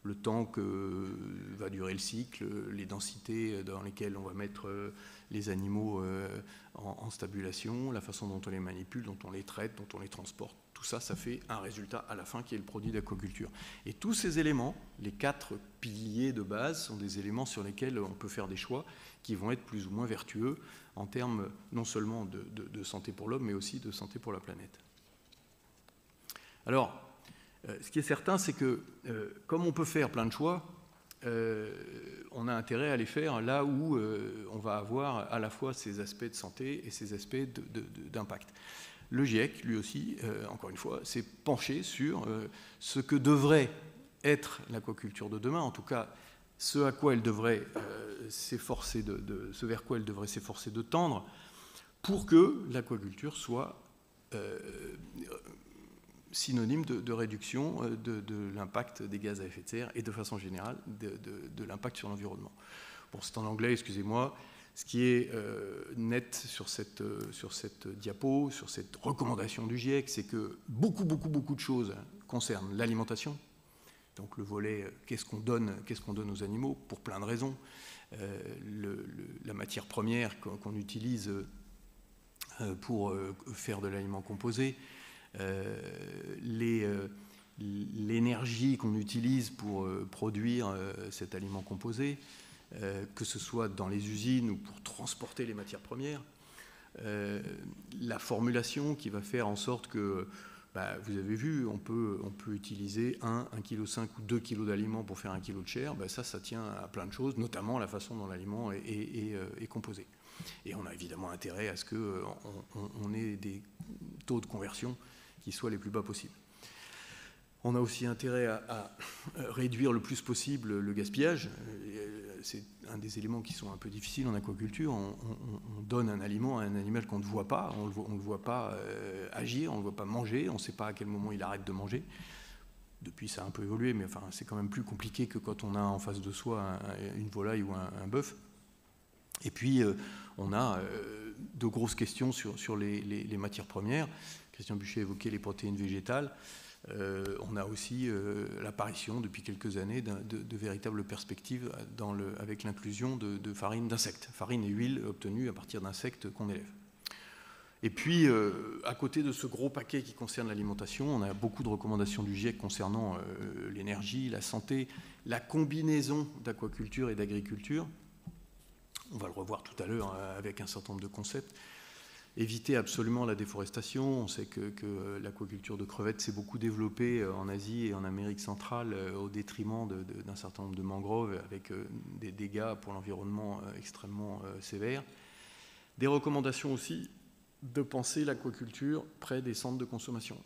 [SPEAKER 3] le temps que va durer le cycle, les densités dans lesquelles on va mettre les animaux en stabulation, la façon dont on les manipule, dont on les traite, dont on les transporte, tout ça, ça fait un résultat à la fin qui est le produit d'aquaculture. Et tous ces éléments, les 4 piliers de base, sont des éléments sur lesquels on peut faire des choix qui vont être plus ou moins vertueux en termes non seulement de santé pour l'homme, mais aussi de santé pour la planète. Alors, ce qui est certain, c'est que comme on peut faire plein de choix, on a intérêt à les faire là où on va avoir à la fois ces aspects de santé et ces aspects d'impact. Le GIEC, lui aussi, encore une fois, s'est penché sur ce que devrait être l'aquaculture de demain, en tout cas ce à quoi elle devrait s'efforcer ce vers quoi elle devrait s'efforcer de tendre, pour que l'aquaculture soit synonyme de réduction de l'impact des gaz à effet de serre et de façon générale de l'impact sur l'environnement. Bon, c'est en anglais, excusez-moi. Ce qui est net sur cette diapo, sur cette recommandation du GIEC, c'est que beaucoup de choses concernent l'alimentation. Donc le volet qu'est-ce qu'on donne aux animaux, pour plein de raisons. La matière première qu'on utilise pour faire de l'aliment composé, l'énergie qu'on utilise pour produire cet aliment composé, que ce soit dans les usines ou pour transporter les matières premières, la formulation qui va faire en sorte que, vous avez vu, on peut utiliser 1,5 kg ou 2 kg d'aliments pour faire 1 kg de chair, ça tient à plein de choses, notamment la façon dont l'aliment est composé. Et on a évidemment intérêt à ce qu'on ait des taux de conversion qui soient les plus bas possibles. On a aussi intérêt à réduire le plus possible le gaspillage. C'est un des éléments qui sont un peu difficiles en aquaculture. On donne un aliment à un animal qu'on ne voit pas, on ne le voit pas agir, on ne le voit pas manger, on ne sait pas à quel moment il arrête de manger. Depuis, ça a un peu évolué, mais enfin, c'est quand même plus compliqué que quand on a en face de soi une volaille ou un bœuf. Et puis, on a de grosses questions sur les matières premières. Christian Buchet évoquait les protéines végétales. On a aussi l'apparition depuis quelques années de véritables perspectives avec l'inclusion de farine d'insectes, farine et huile obtenues à partir d'insectes qu'on élève. Et puis, à côté de ce gros paquet qui concerne l'alimentation, on a beaucoup de recommandations du GIEC concernant l'énergie, la santé, la combinaison d'aquaculture et d'agriculture. On va le revoir tout à l'heure avec un certain nombre de concepts. Éviter absolument la déforestation. On sait que l'aquaculture de crevettes s'est beaucoup développée en Asie et en Amérique centrale au détriment d'un certain nombre de mangroves avec des dégâts pour l'environnement extrêmement sévères. Des recommandations aussi de penser l'aquaculture près des centres de consommation.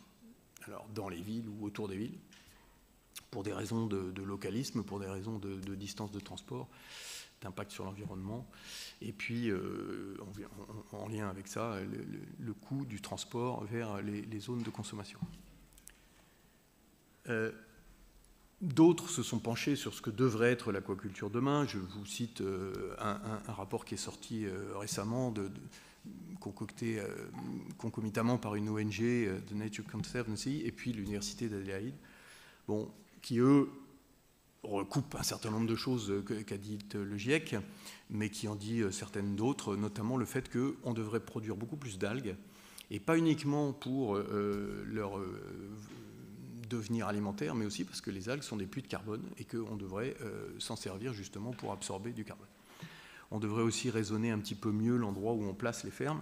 [SPEAKER 3] Alors dans les villes ou autour des villes, pour des raisons de localisme, pour des raisons de distance de transport, d'impact sur l'environnement, et puis en lien avec ça, le coût du transport vers les zones de consommation. D'autres se sont penchés sur ce que devrait être l'aquaculture demain. Je vous cite un rapport qui est sorti récemment, concocté concomitamment par une ONG, The Nature Conservancy, et puis l'Université d'Adélaïde, qui eux recoupe un certain nombre de choses qu'a dit le GIEC, mais qui en dit certaines d'autres, notamment le fait qu'on devrait produire beaucoup plus d'algues, et pas uniquement pour leur devenir alimentaire, mais aussi parce que les algues sont des puits de carbone et qu'on devrait s'en servir justement pour absorber du carbone. On devrait aussi raisonner un petit peu mieux l'endroit où on place les fermes.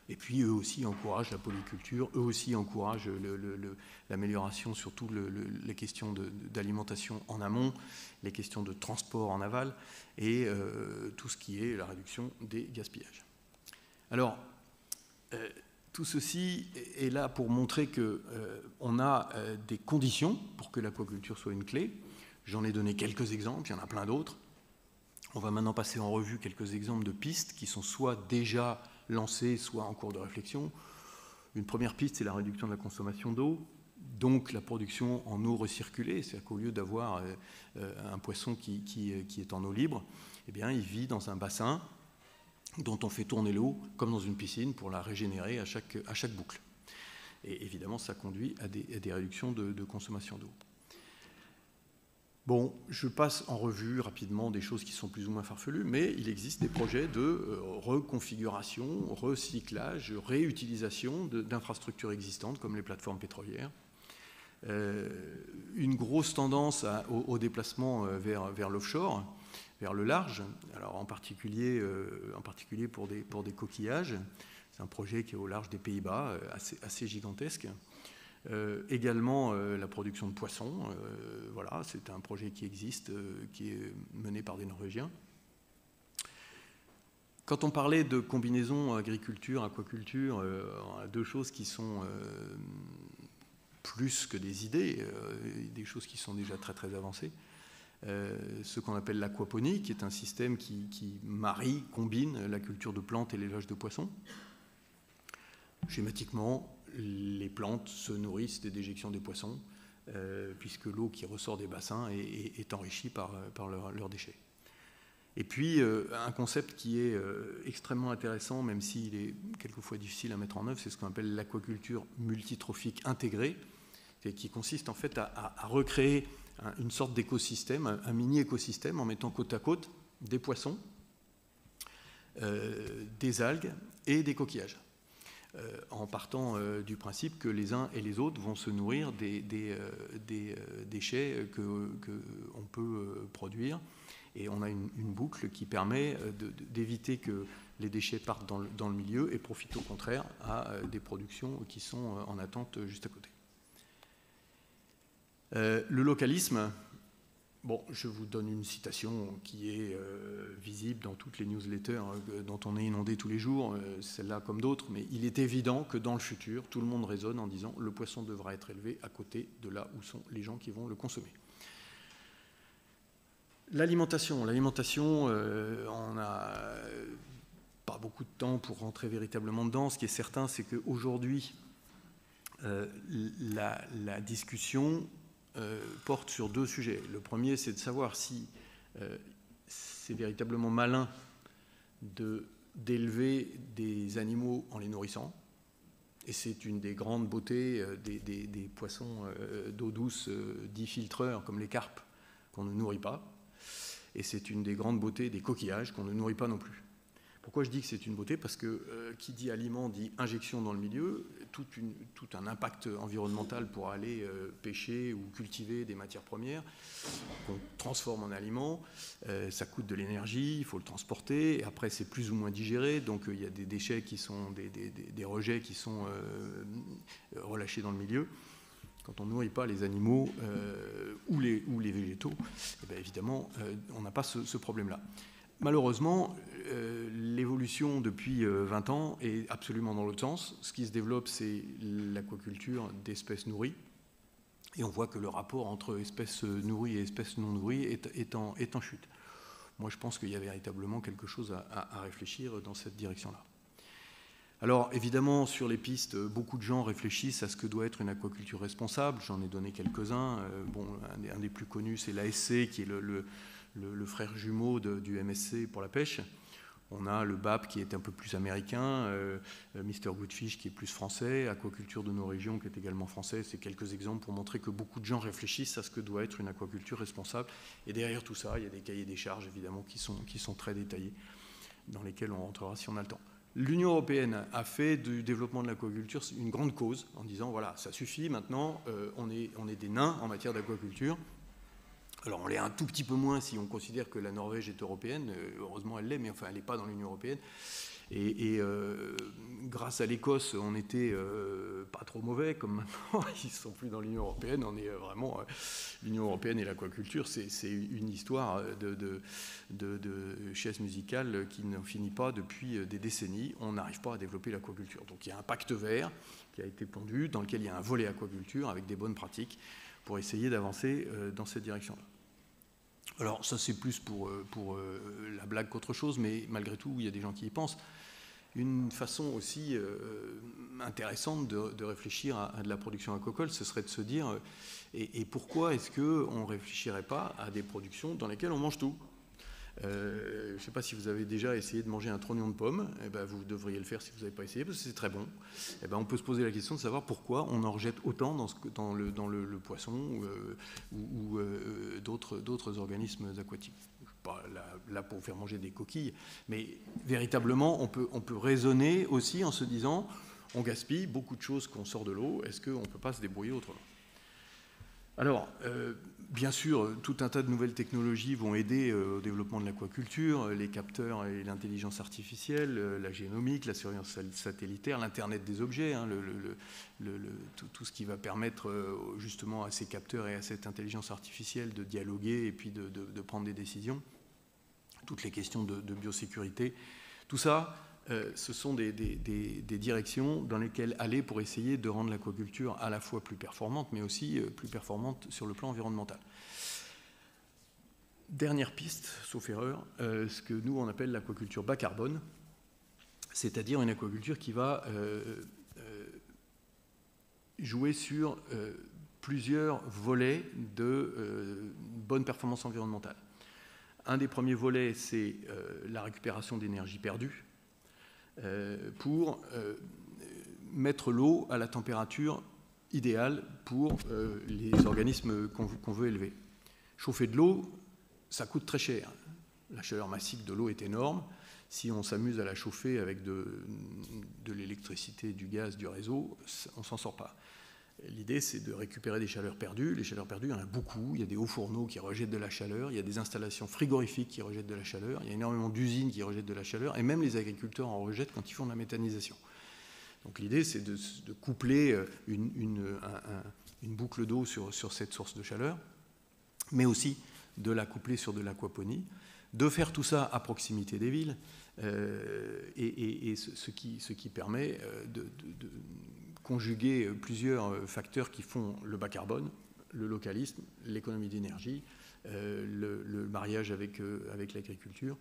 [SPEAKER 3] Et puis eux aussi encouragent la polyculture, eux aussi encouragent l'amélioration, surtout les questions d'alimentation en amont, les questions de transport en aval et tout ce qui est la réduction des gaspillages. Alors, tout ceci est là pour montrer qu'on a des conditions pour que l'aquaculture soit une clé. J'en ai donné quelques exemples, il y en a plein d'autres. On va maintenant passer en revue quelques exemples de pistes qui sont soit déjà lancées, soit en cours de réflexion. Une première piste, c'est la réduction de la consommation d'eau, donc la production en eau recirculée, c'est-à-dire qu'au lieu d'avoir un poisson qui est en eau libre, eh bien, il vit dans un bassin dont on fait tourner l'eau comme dans une piscine pour la régénérer à chaque boucle. Et évidemment, ça conduit à des réductions de consommation d'eau. Bon, je passe en revue rapidement des choses qui sont plus ou moins farfelues, mais il existe des projets de reconfiguration, recyclage, réutilisation d'infrastructures existantes comme les plateformes pétrolières. Une grosse tendance au déplacement vers l'offshore, vers le large, alors en particulier pour des coquillages. C'est un projet qui est au large des Pays-Bas, assez gigantesque. Également la production de poissons, voilà, c'est un projet qui existe, qui est mené par des Norvégiens. Quand on parlait de combinaison agriculture-aquaculture, on a deux choses qui sont plus que des idées, des choses qui sont déjà très très avancées. Ce qu'on appelle l'aquaponie, qui est un système qui combine la culture de plantes et l'élevage de poissons. Schématiquement, les plantes se nourrissent des déjections des poissons, puisque l'eau qui ressort des bassins est enrichie par leurs déchets. Et puis, un concept qui est extrêmement intéressant, même s'il est quelquefois difficile à mettre en œuvre, c'est ce qu'on appelle l'aquaculture multitrophique intégrée, qui consiste en fait à recréer une sorte d'écosystème, un mini-écosystème, en mettant côte à côte des poissons, des algues et des coquillages, en partant du principe que les uns et les autres vont se nourrir des déchets qu'on peut produire. Et on a une boucle qui permet d'éviter que les déchets partent dans le milieu et profitent au contraire à des productions qui sont en attente juste à côté. Le localisme, bon, je vous donne une citation qui est visible dans toutes les newsletters dont on est inondé tous les jours, celle-là comme d'autres, mais il est évident que dans le futur, tout le monde raisonne en disant le poisson devra être élevé à côté de là où sont les gens qui vont le consommer. L'alimentation, on n'a pas beaucoup de temps pour rentrer véritablement dedans. Ce qui est certain, c'est qu'aujourd'hui, la discussion porte sur deux sujets. Le premier, c'est de savoir si c'est véritablement malin d'élever des animaux en les nourrissant. Et c'est une des grandes beautés des poissons d'eau douce dits filtreurs, comme les carpes, qu'on ne nourrit pas. Et c'est une des grandes beautés des coquillages qu'on ne nourrit pas non plus. Pourquoi je dis que c'est une beauté? Parce que qui dit aliment dit injection dans le milieu, tout un impact environnemental pour aller pêcher ou cultiver des matières premières qu'on transforme en aliments. Ça coûte de l'énergie, il faut le transporter, et après c'est plus ou moins digéré, donc il y a des déchets qui sont des rejets qui sont relâchés dans le milieu. Quand on ne nourrit pas les animaux ou les végétaux, eh bien évidemment, on n'a pas ce problème-là. Malheureusement, l'évolution depuis 20 ans est absolument dans l'autre sens. Ce qui se développe, c'est l'aquaculture d'espèces nourries. Et on voit que le rapport entre espèces nourries et espèces non nourries est en chute. Moi, je pense qu'il y a véritablement quelque chose à réfléchir dans cette direction-là. Alors, évidemment, sur les pistes, beaucoup de gens réfléchissent à ce que doit être une aquaculture responsable. J'en ai donné quelques-uns. Bon, un des plus connus, c'est l'ASC, qui est le frère jumeau du MSC pour la pêche. On a le BAP qui est un peu plus américain, Mr. Goodfish qui est plus français, Aquaculture de nos régions qui est également français. C'est quelques exemples pour montrer que beaucoup de gens réfléchissent à ce que doit être une aquaculture responsable. Et derrière tout ça, il y a des cahiers des charges, évidemment, qui sont très détaillés, dans lesquels on rentrera si on a le temps. L'Union européenne a fait du développement de l'aquaculture une grande cause, en disant, voilà, ça suffit, maintenant, on est des nains en matière d'aquaculture. Alors on l'est un tout petit peu moins si on considère que la Norvège est européenne, heureusement elle l'est, mais enfin elle n'est pas dans l'Union européenne. Et grâce à l'Écosse, on n'était pas trop mauvais, comme maintenant, ils ne sont plus dans l'Union européenne, on est vraiment... L'Union européenne et l'aquaculture, c'est une histoire de chaise musicale qui ne finit pas depuis des décennies. On n'arrive pas à développer l'aquaculture. Donc il y a un pacte vert qui a été pondu, dans lequel il y a un volet aquaculture avec des bonnes pratiques pour essayer d'avancer dans cette direction-là. Alors ça c'est plus pour la blague qu'autre chose, mais malgré tout il y a des gens qui y pensent. Une façon aussi intéressante de réfléchir à de la production aquacole, ce serait de se dire et pourquoi est-ce qu'on ne réfléchirait pas à des productions dans lesquelles on mange tout? Je ne sais pas si vous avez déjà essayé de manger un trognon de pomme, eh ben, vous devriez le faire si vous n'avez pas essayé, parce que c'est très bon. Eh ben, on peut se poser la question de savoir pourquoi on en rejette autant dans le poisson ou d'autres organismes aquatiques. Pas là pour faire manger des coquilles, mais véritablement on peut raisonner aussi en se disant on gaspille beaucoup de choses qu'on sort de l'eau, est-ce qu'on ne peut pas se débrouiller autrement? Alors, bien sûr, tout un tas de nouvelles technologies vont aider au développement de l'aquaculture, les capteurs et l'intelligence artificielle, la génomique, la surveillance satellitaire, l'Internet des objets, hein, tout ce qui va permettre justement à ces capteurs et à cette intelligence artificielle de dialoguer et puis de prendre des décisions. Toutes les questions de biosécurité, tout ça, ce sont des directions dans lesquelles aller pour essayer de rendre l'aquaculture à la fois plus performante, mais aussi plus performante sur le plan environnemental. Dernière piste, sauf erreur, ce que nous on appelle l'aquaculture bas carbone, c'est-à-dire une aquaculture qui va jouer sur plusieurs volets de bonne performance environnementale. Un des premiers volets, c'est la récupération d'énergie perdue pour mettre l'eau à la température idéale pour les organismes qu'on veut élever. Chauffer de l'eau, ça coûte très cher. La chaleur massique de l'eau est énorme. Si on s'amuse à la chauffer avec de l'électricité, du gaz, du réseau, on ne s'en sort pas. L'idée, c'est de récupérer des chaleurs perdues. Les chaleurs perdues, il y en a beaucoup. Il y a des hauts fourneaux qui rejettent de la chaleur. Il y a des installations frigorifiques qui rejettent de la chaleur. Il y a énormément d'usines qui rejettent de la chaleur. Et même les agriculteurs en rejettent quand ils font de la méthanisation. Donc l'idée, c'est de coupler une boucle d'eau sur cette source de chaleur, mais aussi de la coupler sur de l'aquaponie, de faire tout ça à proximité des villes, et ce qui permet de conjuguer plusieurs facteurs qui font le bas carbone, le localisme, l'économie d'énergie, le mariage avec l'agriculture.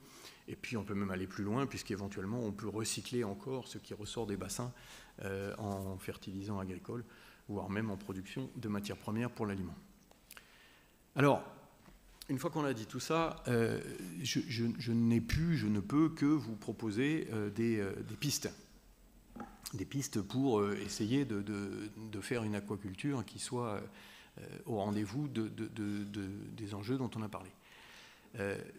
[SPEAKER 3] Et puis on peut même aller plus loin, puisqu'éventuellement on peut recycler encore ce qui ressort des bassins en fertilisants agricoles, voire même en production de matières premières pour l'aliment. Alors, une fois qu'on a dit tout ça, je ne peux que vous proposer des pistes. Des pistes pour essayer de faire une aquaculture qui soit au rendez-vous des enjeux dont on a parlé.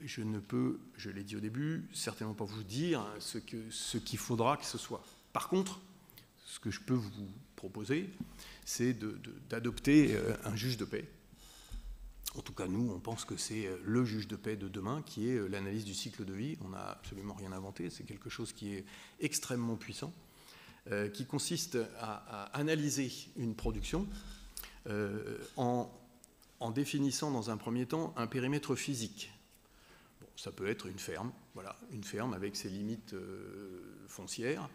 [SPEAKER 3] Je ne peux, je l'ai dit au début, certainement pas vous dire ce qu'il faudra que ce soit. Par contre, ce que je peux vous proposer, c'est d'adopter un juge de paix. En tout cas, nous, on pense que c'est le juge de paix de demain, qui est l'analyse du cycle de vie. On n'a absolument rien inventé, c'est quelque chose qui est extrêmement puissant, qui consiste à analyser une production en définissant dans un premier temps un périmètre physique. Bon, ça peut être une ferme, voilà, une ferme avec ses limites foncières.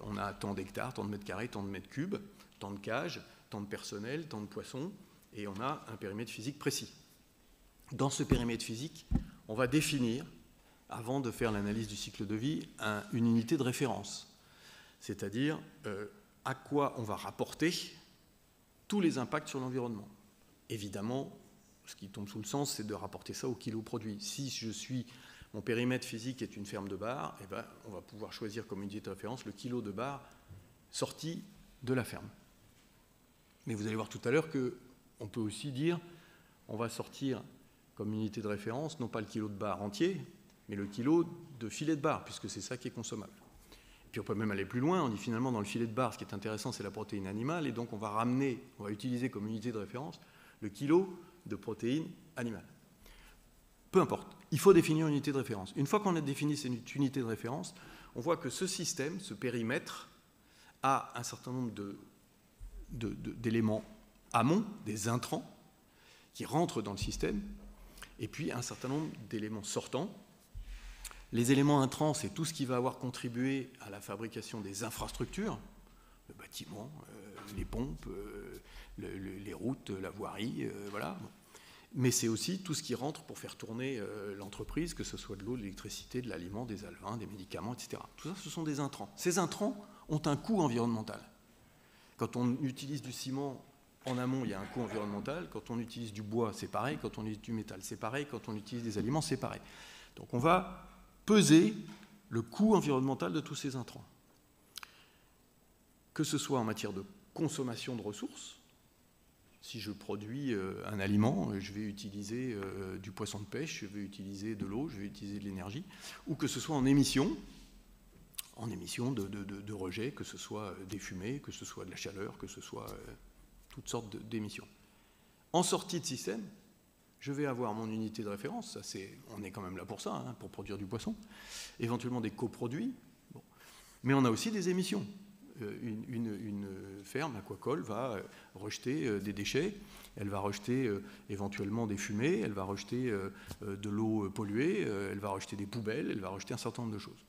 [SPEAKER 3] On a tant d'hectares, tant de mètres carrés, tant de mètres cubes, tant de cages, tant de personnel, tant de poissons, et on a un périmètre physique précis. Dans ce périmètre physique, on va définir, avant de faire l'analyse du cycle de vie, une unité de référence, c'est-à-dire à quoi on va rapporter tous les impacts sur l'environnement. Évidemment, ce qui tombe sous le sens, c'est de rapporter ça au kilo produit. Si mon périmètre physique est une ferme de bar, eh ben, on va pouvoir choisir comme unité de référence le kilo de bar sorti de la ferme. Mais vous allez voir tout à l'heure qu'on peut aussi dire, on va sortir comme unité de référence, non pas le kilo de bar entier, mais le kilo de filet de bar, puisque c'est ça qui est consommable. Et puis on peut même aller plus loin, on dit finalement dans le filet de bar, ce qui est intéressant, c'est la protéine animale, et donc on va utiliser comme unité de référence le kilo de protéines animales. Peu importe, il faut définir une unité de référence. Une fois qu'on a défini cette unité de référence, on voit que ce système, ce périmètre, a un certain nombre d'éléments amont, des intrants, qui rentrent dans le système, et puis un certain nombre d'éléments sortants. Les éléments intrants, c'est tout ce qui va avoir contribué à la fabrication des infrastructures, le bâtiment, les pompes, les routes, la voirie, voilà. Mais c'est aussi tout ce qui rentre pour faire tourner l'entreprise, que ce soit de l'eau, de l'électricité, de l'aliment, des alevins, des médicaments, etc. Tout ça, ce sont des intrants. Ces intrants ont un coût environnemental. Quand on utilise du ciment, en amont, il y a un coût environnemental. Quand on utilise du bois, c'est pareil. Quand on utilise du métal, c'est pareil. Quand on utilise des aliments, c'est pareil. Donc on va peser le coût environnemental de tous ces intrants. Que ce soit en matière de consommation de ressources. Si je produis un aliment, je vais utiliser du poisson de pêche, je vais utiliser de l'eau, je vais utiliser de l'énergie, ou que ce soit en émissions de rejets, que ce soit des fumées, que ce soit de la chaleur, que ce soit toutes sortes d'émissions. En sortie de système, je vais avoir mon unité de référence, on est quand même là pour ça, hein, pour produire du poisson, éventuellement des coproduits, bon. Mais on a aussi des émissions. Une ferme aquacole va rejeter des déchets, elle va rejeter éventuellement des fumées, elle va rejeter de l'eau polluée, elle va rejeter des poubelles, elle va rejeter un certain nombre de choses.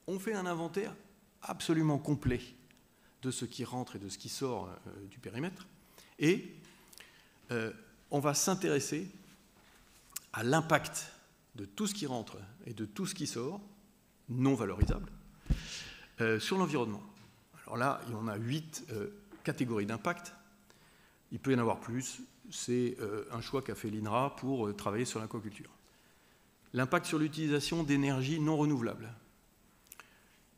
[SPEAKER 3] On fait un inventaire absolument complet de ce qui rentre et de ce qui sort du périmètre, et on va s'intéresser à l'impact de tout ce qui rentre et de tout ce qui sort, non valorisable, sur l'environnement. Alors là, il y en a 8 catégories d'impact. Il peut y en avoir plus. C'est un choix qu'a fait l'INRA pour travailler sur l'aquaculture. L'impact sur l'utilisation d'énergie non renouvelable,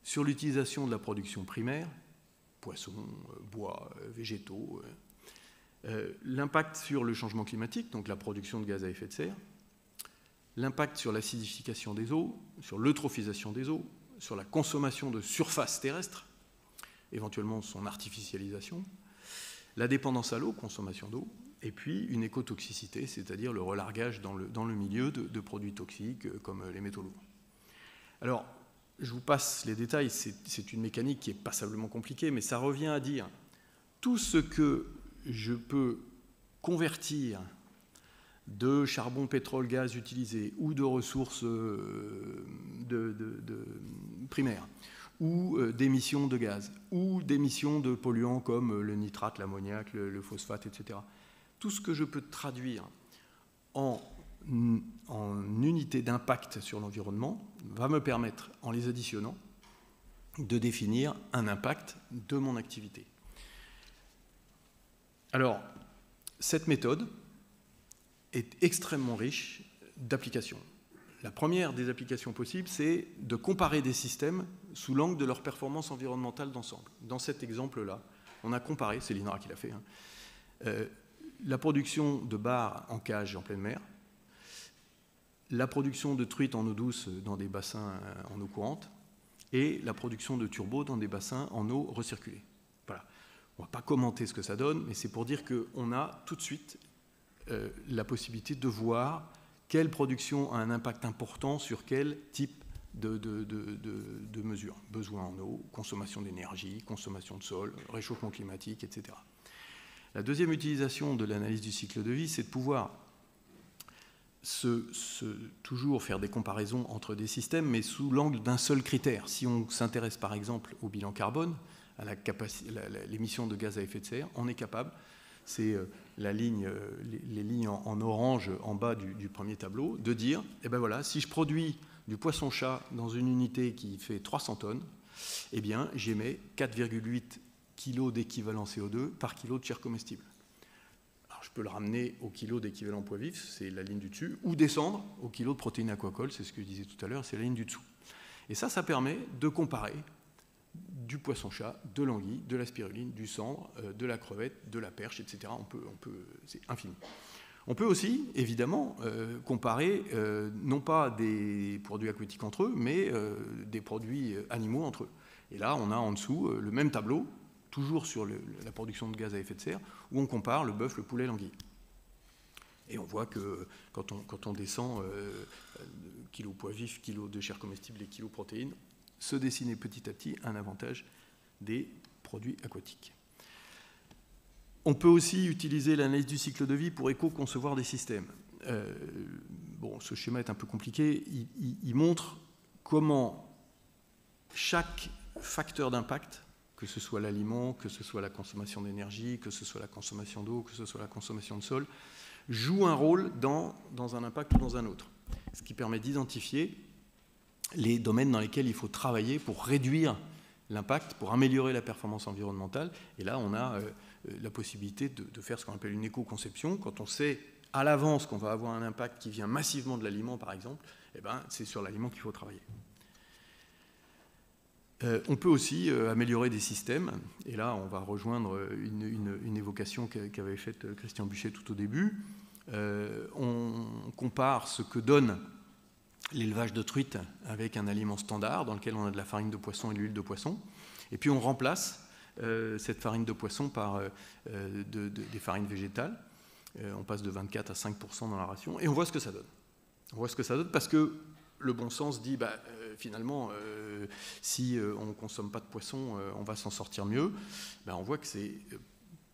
[SPEAKER 3] sur l'utilisation de la production primaire, poissons, bois, végétaux, l'impact sur le changement climatique, donc la production de gaz à effet de serre, l'impact sur l'acidification des eaux, sur l'eutrophisation des eaux, sur la consommation de surface terrestre, éventuellement son artificialisation, la dépendance à l'eau, consommation d'eau, et puis une écotoxicité, c'est-à-dire le relargage dans le milieu de produits toxiques comme les métaux lourds. Alors, je vous passe les détails, c'est une mécanique qui est passablement compliquée, mais ça revient à dire tout ce que je peux convertir de charbon, pétrole, gaz utilisé, ou de ressources primaires, ou d'émissions de gaz, ou d'émissions de polluants comme le nitrate, l'ammoniac, le phosphate, etc. Tout ce que je peux traduire en unités d'impact sur l'environnement va me permettre, en les additionnant, de définir un impact de mon activité. Alors, cette méthode est extrêmement riche d'applications. La première des applications possibles, c'est de comparer des systèmes sous l'angle de leur performance environnementale d'ensemble. Dans cet exemple-là, on a comparé, c'est l'INRA qui l'a fait, la production de bars en cage en pleine mer, la production de truites en eau douce dans des bassins en eau courante, et la production de turbots dans des bassins en eau recirculée. Voilà. On ne va pas commenter ce que ça donne, mais c'est pour dire qu'on a tout de suite la possibilité de voir quelle production a un impact important sur quel type de mesures. Besoin en eau, consommation d'énergie, consommation de sol, réchauffement climatique, etc. La deuxième utilisation de l'analyse du cycle de vie, c'est de pouvoir toujours faire des comparaisons entre des systèmes, mais sous l'angle d'un seul critère. Si on s'intéresse par exemple au bilan carbone, à l'émission de gaz à effet de serre, on est capable, c'est les lignes en orange en bas du premier tableau, de dire, eh ben voilà, si je produis du poisson-chat dans une unité qui fait 300 tonnes, eh bien j'émets 4,8 kg d'équivalent CO2 par kilo de chair comestible. Alors je peux le ramener au kilo d'équivalent poids vif, c'est la ligne du dessus, ou descendre au kilo de protéines aquacoles, c'est ce que je disais tout à l'heure, c'est la ligne du dessous. Et ça permet de comparer du poisson-chat, de l'anguille, de la spiruline, du cendre, de la crevette, de la perche, etc. C'est infini. On peut aussi, évidemment, comparer non pas des produits aquatiques entre eux, mais des produits animaux entre eux. Et là, on a en dessous le même tableau, toujours sur la production de gaz à effet de serre, où on compare le bœuf, le poulet, l'anguille. Et on voit que quand on descend kilo poids vif, kilo de chair comestible et kilo protéines, se dessiner petit à petit un avantage des produits aquatiques. On peut aussi utiliser l'analyse du cycle de vie pour éco-concevoir des systèmes. Bon, ce schéma est un peu compliqué. Il montre comment chaque facteur d'impact, que ce soit l'aliment, que ce soit la consommation d'énergie, que ce soit la consommation d'eau, que ce soit la consommation de sol, joue un rôle dans un impact ou dans un autre. Ce qui permet d'identifier les domaines dans lesquels il faut travailler pour réduire l'impact, pour améliorer la performance environnementale. Et là, on a la possibilité de faire ce qu'on appelle une éco-conception. Quand on sait à l'avance qu'on va avoir un impact qui vient massivement de l'aliment, par exemple, eh ben, c'est sur l'aliment qu'il faut travailler. On peut aussi améliorer des systèmes, et là on va rejoindre une évocation qu'avait faite Christian Buchet tout au début. On compare ce que donne l'élevage de truites avec un aliment standard dans lequel on a de la farine de poisson et de l'huile de poisson, et puis on remplace cette farine de poisson par des farines végétales. On passe de 24 à 5% dans la ration, et on voit ce que ça donne. On voit ce que ça donne parce que le bon sens dit, finalement, si on ne consomme pas de poisson, on va s'en sortir mieux. On voit que c'est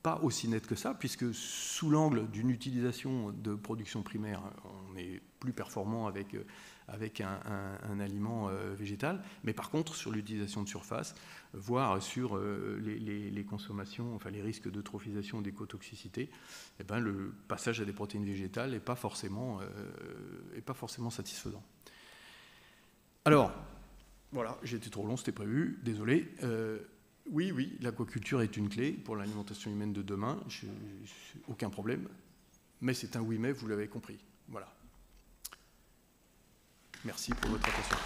[SPEAKER 3] pas aussi net que ça, puisque sous l'angle d'une utilisation de production primaire, on est plus performant avec un aliment végétal. Mais par contre, sur l'utilisation de surface, voire sur les consommations, enfin les risques d'eutrophisation ou d'écotoxicité, le passage à des protéines végétales n'est pas forcément satisfaisant. Alors, voilà, j'ai été trop long, c'était prévu, désolé. Oui, l'aquaculture est une clé pour l'alimentation humaine de demain, aucun problème, mais c'est un oui mais, vous l'avez compris. Voilà. Merci pour votre attention.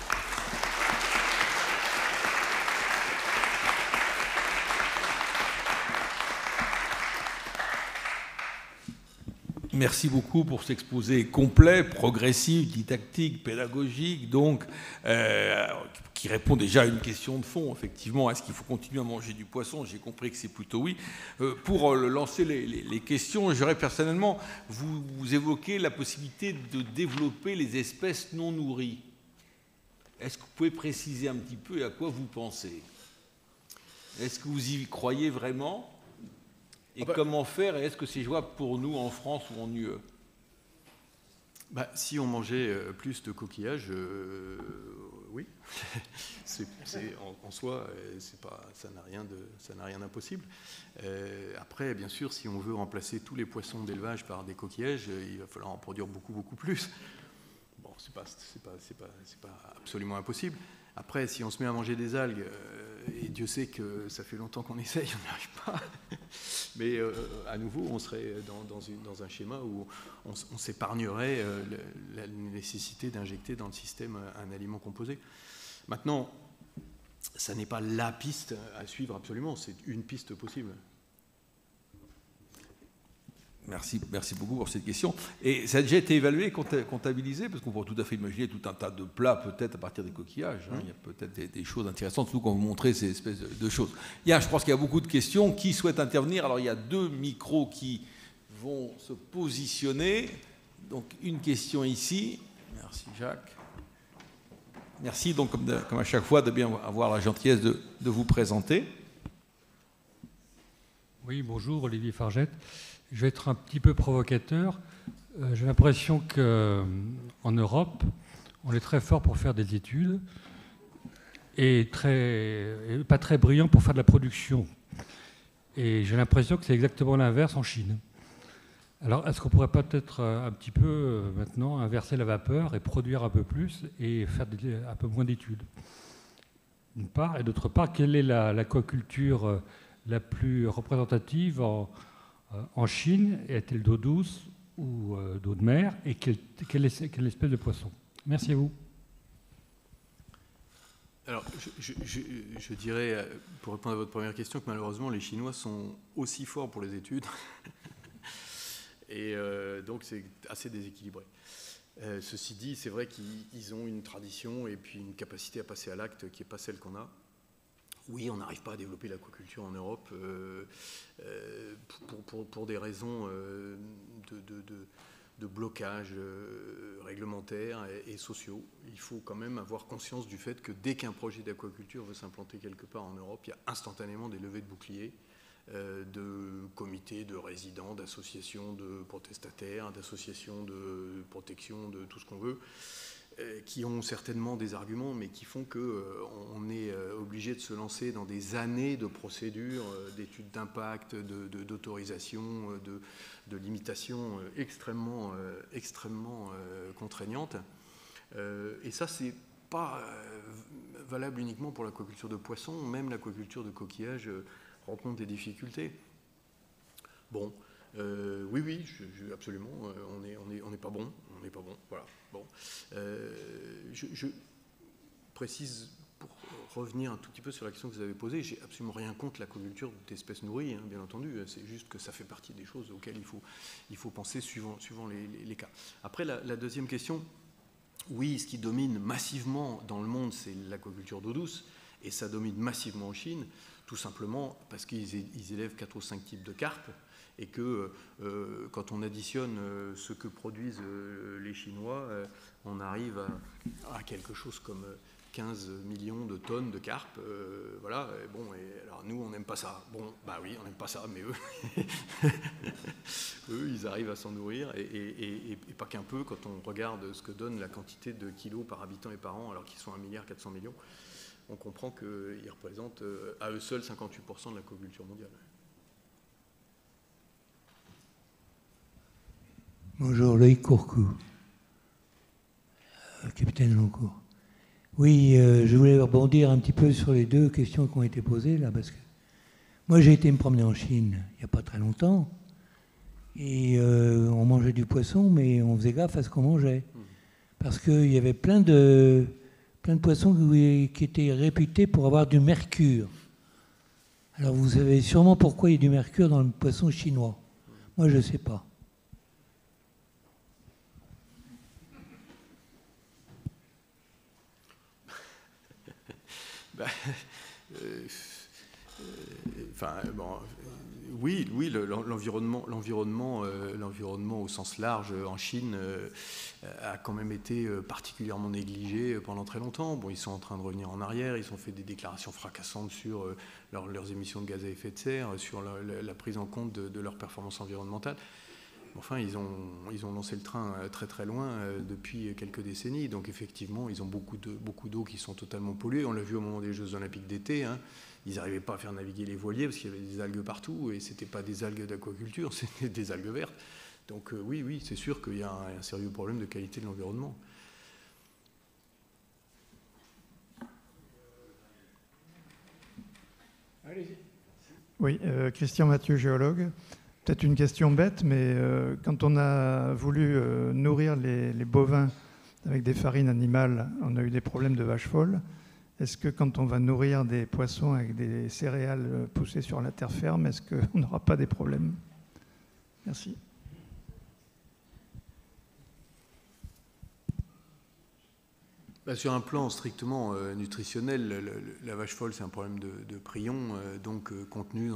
[SPEAKER 1] Merci beaucoup pour cet exposé complet, progressif, didactique, pédagogique, donc, qui répond déjà à une question de fond, effectivement. Est-ce qu'il faut continuer à manger du poisson? J'ai compris que c'est plutôt oui. Pour lancer les questions, j'aurais personnellement, vous évoquez la possibilité de développer les espèces non nourries. Est-ce que vous pouvez préciser un petit peu à quoi vous pensez? Est-ce que vous y croyez vraiment? Et comment faire? Et est-ce que c'est jouable pour nous en France ou en UE?
[SPEAKER 3] Si on mangeait plus de coquillages, oui. En soi, ça n'a rien d'impossible. Après, bien sûr, si on veut remplacer tous les poissons d'élevage par des coquillages, il va falloir en produire beaucoup, beaucoup plus. Bon, c'est pas absolument impossible. Après, si on se met à manger des algues, et Dieu sait que ça fait longtemps qu'on essaye, on n'y arrive pas. Mais à nouveau, on serait dans un schéma où on s'épargnerait la nécessité d'injecter dans le système un aliment composé. Maintenant, ça n'est pas la piste à suivre absolument, c'est une piste possible.
[SPEAKER 1] Merci beaucoup pour cette question. Et ça a déjà été évalué, comptabilisé, parce qu'on pourrait tout à fait imaginer tout un tas de plats peut-être à partir des coquillages. Il y a peut-être des choses intéressantes, surtout quand vous montrez ces espèces de choses. Je pense qu'il y a beaucoup de questions. Qui souhaite intervenir? Alors il y a 2 micros qui vont se positionner. Donc une question ici. Merci Jacques. Merci donc comme à chaque fois de bien avoir la gentillesse de vous présenter.
[SPEAKER 4] Oui, bonjour, Olivier Fargette. Je vais être un petit peu provocateur. J'ai l'impression qu'en Europe, on est très fort pour faire des études et pas très brillant pour faire de la production. Et j'ai l'impression que c'est exactement l'inverse en Chine. Alors, est-ce qu'on pourrait peut-être un petit peu maintenant inverser la vapeur et produire un peu plus et faire un peu moins d'études, d'une part. Et d'autre part, quelle est l'aquaculture la plus représentative en Chine? Est-elle d'eau douce ou d'eau de mer? Et quelle espèce de poisson? Merci à vous.
[SPEAKER 3] Alors, je dirais, pour répondre à votre première question, que malheureusement, les Chinois sont aussi forts pour les études. Et donc, c'est assez déséquilibré. Ceci dit, c'est vrai qu'ils ont une tradition et puis une capacité à passer à l'acte qui n'est pas celle qu'on a. Oui, on n'arrive pas à développer l'aquaculture en Europe pour des raisons de blocage réglementaires et sociaux. Il faut quand même avoir conscience du fait que dès qu'un projet d'aquaculture veut s'implanter quelque part en Europe, il y a instantanément des levées de boucliers de comités de résidents, d'associations de protestataires, d'associations de protection, de tout ce qu'on veut. qui ont certainement des arguments, mais qui font qu'on est obligé de se lancer dans des années de procédures, d'études d'impact, d'autorisation, de limitations extrêmement contraignantes. Et ça, c'est pas valable uniquement pour l'aquaculture de poissons, même l'aquaculture de coquillages rencontre des difficultés. Bon, oui, absolument, on n'est pas bon, voilà. Bon, je précise, pour revenir un tout petit peu sur la question que vous avez posée, j'ai absolument rien contre l'aquaculture d'espèces nourries, hein, bien entendu, c'est juste que ça fait partie des choses auxquelles il faut penser suivant les cas. Après, la deuxième question, oui, ce qui domine massivement dans le monde, c'est l'aquaculture d'eau douce, et ça domine massivement en Chine, tout simplement parce qu'ils élèvent 4 ou 5 types de carpes, et que quand on additionne ce que produisent les Chinois, on arrive à quelque chose comme 15 millions de tonnes de carpes. Voilà, et bon, et alors nous, on n'aime pas ça. Bon, bah oui, on n'aime pas ça, mais eux, ils arrivent à s'en nourrir, et pas qu'un peu, quand on regarde ce que donne la quantité de kilos par habitant et par an, alors qu'ils sont 1,4 milliard, on comprend qu'ils représentent à eux seuls 58% de l'aquaculture mondiale.
[SPEAKER 5] Bonjour, Loïc Courcou, capitaine Loncourt. Oui, je voulais rebondir un petit peu sur les deux questions qui ont été posées là, parce que moi j'ai été me promener en Chine il n'y a pas très longtemps, et on mangeait du poisson, mais on faisait gaffe à ce qu'on mangeait, parce qu'il y avait plein de poissons qui étaient réputés pour avoir du mercure. Alors vous savez sûrement pourquoi il y a du mercure dans le poisson chinois. Moi je ne sais pas.
[SPEAKER 3] Oui, l'environnement au sens large en Chine a quand même été particulièrement négligé pendant très longtemps. Bon, ils sont en train de revenir en arrière, ils ont fait des déclarations fracassantes sur leurs émissions de gaz à effet de serre, sur la prise en compte de leur performance environnementale. Enfin, ils ont lancé le train très très loin depuis quelques décennies. Donc effectivement, ils ont beaucoup d'eau qui sont totalement polluées. On l'a vu au moment des Jeux Olympiques d'été. Hein. Ils n'arrivaient pas à faire naviguer les voiliers parce qu'il y avait des algues partout. Et ce n'était pas des algues d'aquaculture, c'était des algues vertes. Donc oui, c'est sûr qu'il y a un sérieux problème de qualité de l'environnement.
[SPEAKER 2] Allez-y.
[SPEAKER 6] Oui, Christian Mathieu, géologue. Peut-être une question bête, mais quand on a voulu nourrir les bovins avec des farines animales, on a eu des problèmes de vache folle. Est-ce que quand on va nourrir des poissons avec des céréales poussées sur la terre ferme, est-ce qu'on n'aura pas des problèmes? Merci.
[SPEAKER 3] Sur un plan strictement nutritionnel, la vache folle, c'est un problème de prion, donc contenu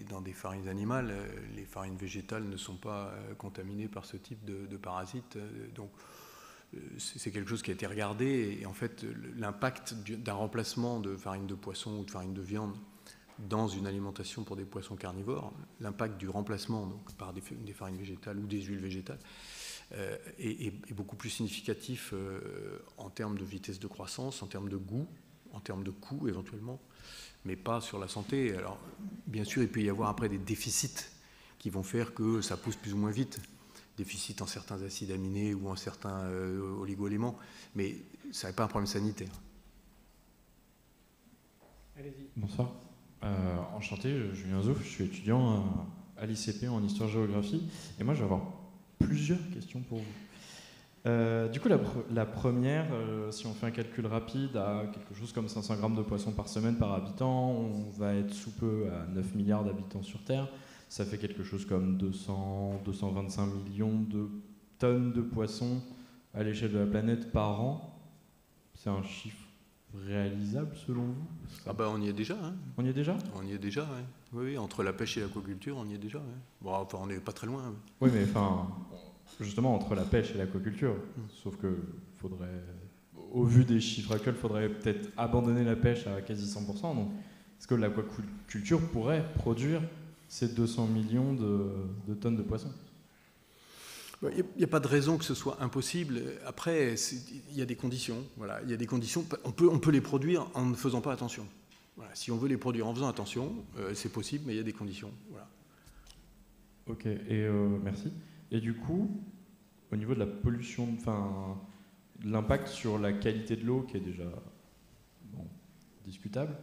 [SPEAKER 3] dans des farines animales. Les farines végétales ne sont pas contaminées par ce type de parasites. Donc c'est quelque chose qui a été regardé. Et en fait, l'impact d'un remplacement de farine de poisson ou de farine de viande dans une alimentation pour des poissons carnivores, l'impact du remplacement donc, par des farines végétales ou des huiles végétales, est beaucoup plus significatif en termes de vitesse de croissance, en termes de goût, en termes de coût éventuellement, mais pas sur la santé. Alors, bien sûr, il peut y avoir après des déficits qui vont faire que ça pousse plus ou moins vite, déficit en certains acides aminés ou en certains oligo-éléments, mais ça n'est pas un problème sanitaire.
[SPEAKER 2] Allez-y.
[SPEAKER 7] Bonsoir. Enchanté, Julien Zouf, je suis étudiant à l'ICP en histoire-géographie, et moi je vais avoir plusieurs questions pour vous. Du coup, la première, si on fait un calcul rapide, à quelque chose comme 500 grammes de poisson par semaine par habitant, on va être sous peu à 9 milliards d'habitants sur Terre. Ça fait quelque chose comme 225 millions de tonnes de poissons à l'échelle de la planète par an. C'est un chiffre réalisable selon vous?
[SPEAKER 3] Ah bah on y est déjà. Hein.
[SPEAKER 7] On y est déjà?
[SPEAKER 3] On y est déjà, ouais. Oui, entre la pêche et l'aquaculture, on y est déjà. Ouais. Bon, enfin, on n'est pas très loin. Ouais.
[SPEAKER 7] Oui, mais enfin, justement, entre la pêche et l'aquaculture, sauf que faudrait, au vu des chiffres actuels, il faudrait peut-être abandonner la pêche à quasi 100%. Donc, est-ce que l'aquaculture pourrait produire ces 200 millions de tonnes de poissons?
[SPEAKER 3] Il n'y a pas de raison que ce soit impossible. Après, il y a des conditions. Voilà, il y a des conditions. On peut les produire en ne faisant pas attention. Voilà, si on veut les produire en faisant attention, c'est possible, mais il y a des conditions. Voilà.
[SPEAKER 7] Ok, et merci. Et du coup, au niveau de la pollution, enfin, de l'impact sur la qualité de l'eau, qui est déjà discutable,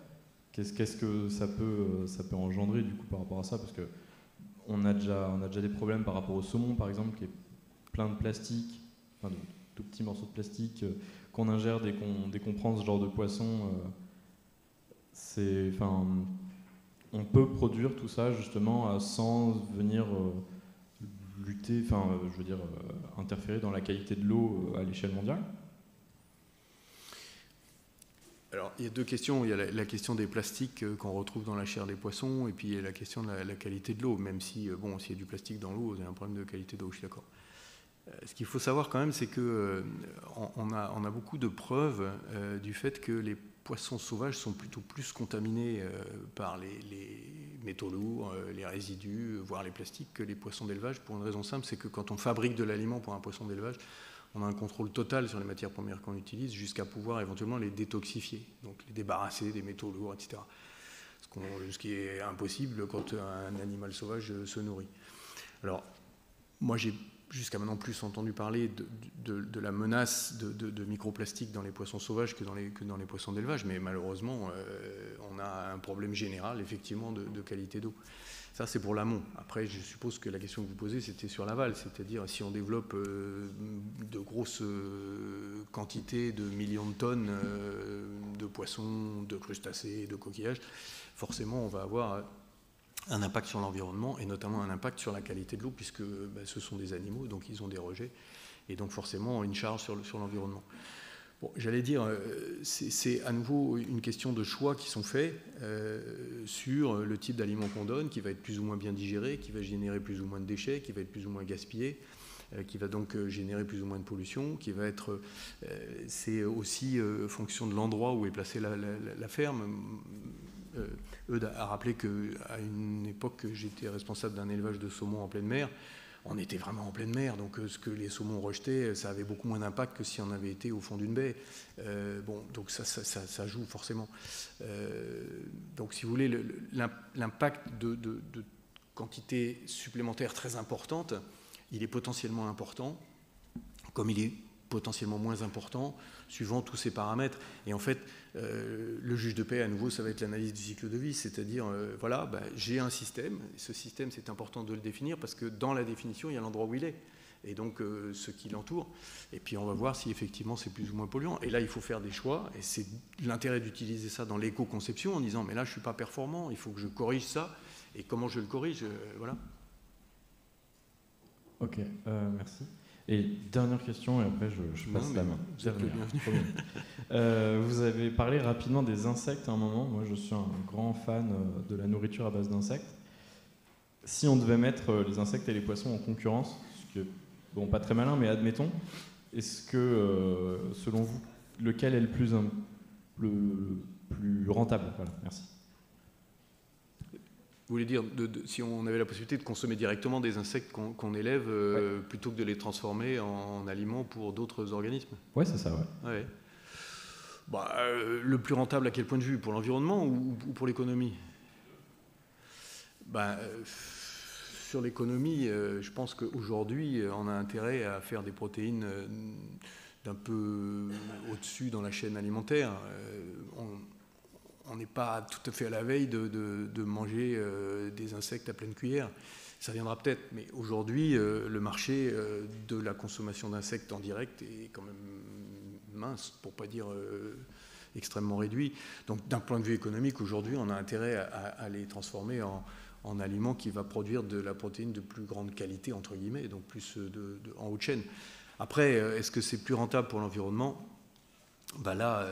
[SPEAKER 7] qu'est-ce que ça peut engendrer du coup par rapport à ça? Parce que on a déjà des problèmes par rapport au saumon, par exemple, qui est plein de plastique, enfin de tout petits morceaux de plastique qu'on ingère dès qu'on prend ce genre de poisson. On peut produire tout ça justement sans venir lutter, interférer dans la qualité de l'eau à l'échelle mondiale.
[SPEAKER 3] Alors, il y a deux questions. Il y a la question des plastiques qu'on retrouve dans la chair des poissons, et puis il y a la question de la qualité de l'eau, même si, s'il y a du plastique dans l'eau, il y a un problème de qualité d'eau, je suis d'accord. Ce qu'il faut savoir quand même, c'est qu'on a beaucoup de preuves du fait que les poissons sauvages sont plutôt plus contaminés par les métaux lourds, les résidus, voire les plastiques, que les poissons d'élevage, pour une raison simple, c'est que quand on fabrique de l'aliment pour un poisson d'élevage, on a un contrôle total sur les matières premières qu'on utilise jusqu'à pouvoir éventuellement les détoxifier, donc les débarrasser des métaux lourds, etc. Ce qui est impossible quand un animal sauvage se nourrit. Alors, moi j'ai jusqu'à maintenant plus entendu parler de la menace de microplastiques dans les poissons sauvages que dans les poissons d'élevage, mais malheureusement, on a un problème général, effectivement, de qualité d'eau. Ça, c'est pour l'amont. Après, je suppose que la question que vous posez, c'était sur l'aval, c'est-à-dire si on développe de grosses quantités de millions de tonnes de poissons, de crustacés, de coquillages, forcément, on va avoir un impact sur l'environnement et notamment un impact sur la qualité de l'eau, puisque ce sont des animaux, donc ils ont des rejets, et donc forcément une charge sur l'environnement. Bon, j'allais dire, c'est à nouveau une question de choix qui sont faits sur le type d'aliment qu'on donne, qui va être plus ou moins bien digéré, qui va générer plus ou moins de déchets, qui va être plus ou moins gaspillé, qui va donc générer plus ou moins de pollution, qui va être... c'est aussi fonction de l'endroit où est placée la ferme. Eudes a rappelé qu'à une époque, j'étais responsable d'un élevage de saumon en pleine mer. On était vraiment en pleine mer, donc ce que les saumons rejetaient, ça avait beaucoup moins d'impact que si on avait été au fond d'une baie. Donc ça joue forcément. Donc si vous voulez, l'impact de quantité supplémentaire très importante, il est potentiellement important, comme il est potentiellement moins important, suivant tous ces paramètres. Et en fait, le juge de paix, à nouveau, ça va être l'analyse du cycle de vie, c'est-à-dire, j'ai un système, et ce système, c'est important de le définir, parce que dans la définition, il y a l'endroit où il est, et donc ce qui l'entoure, et puis on va voir si effectivement c'est plus ou moins polluant. Et là, il faut faire des choix, et c'est l'intérêt d'utiliser ça dans l'éco-conception, en disant, mais là, je ne suis pas performant, il faut que je corrige ça, et comment je le corrige, voilà.
[SPEAKER 7] Ok, merci. Et dernière question, et après je passe la main.
[SPEAKER 3] Vous êtes le bienvenu.
[SPEAKER 7] Vous avez parlé rapidement des insectes à un moment. Moi, je suis un grand fan de la nourriture à base d'insectes. Si on devait mettre les insectes et les poissons en concurrence, ce qui est, bon, pas très malin, mais admettons, est-ce que, selon vous, lequel est le plus rentable? Voilà, merci.
[SPEAKER 3] Vous voulez dire, si on avait la possibilité de consommer directement des insectes qu'on élève, plutôt que de les transformer en aliments pour d'autres organismes?
[SPEAKER 7] Ouais, c'est ça,
[SPEAKER 3] ouais. Le plus rentable à quel point de vue? Pour l'environnement ou pour l'économie? Sur l'économie, je pense qu'aujourd'hui, on a intérêt à faire des protéines d'un peu au-dessus dans la chaîne alimentaire. On n'est pas tout à fait à la veille de manger des insectes à pleine cuillère. Ça viendra peut-être, mais aujourd'hui, le marché de la consommation d'insectes en direct est quand même mince, pour ne pas dire extrêmement réduit. Donc d'un point de vue économique, aujourd'hui, on a intérêt à les transformer en aliments qui va produire de la protéine de plus grande qualité, entre guillemets, donc plus en haut de chaîne. Après, est-ce que c'est plus rentable pour l'environnement? Là,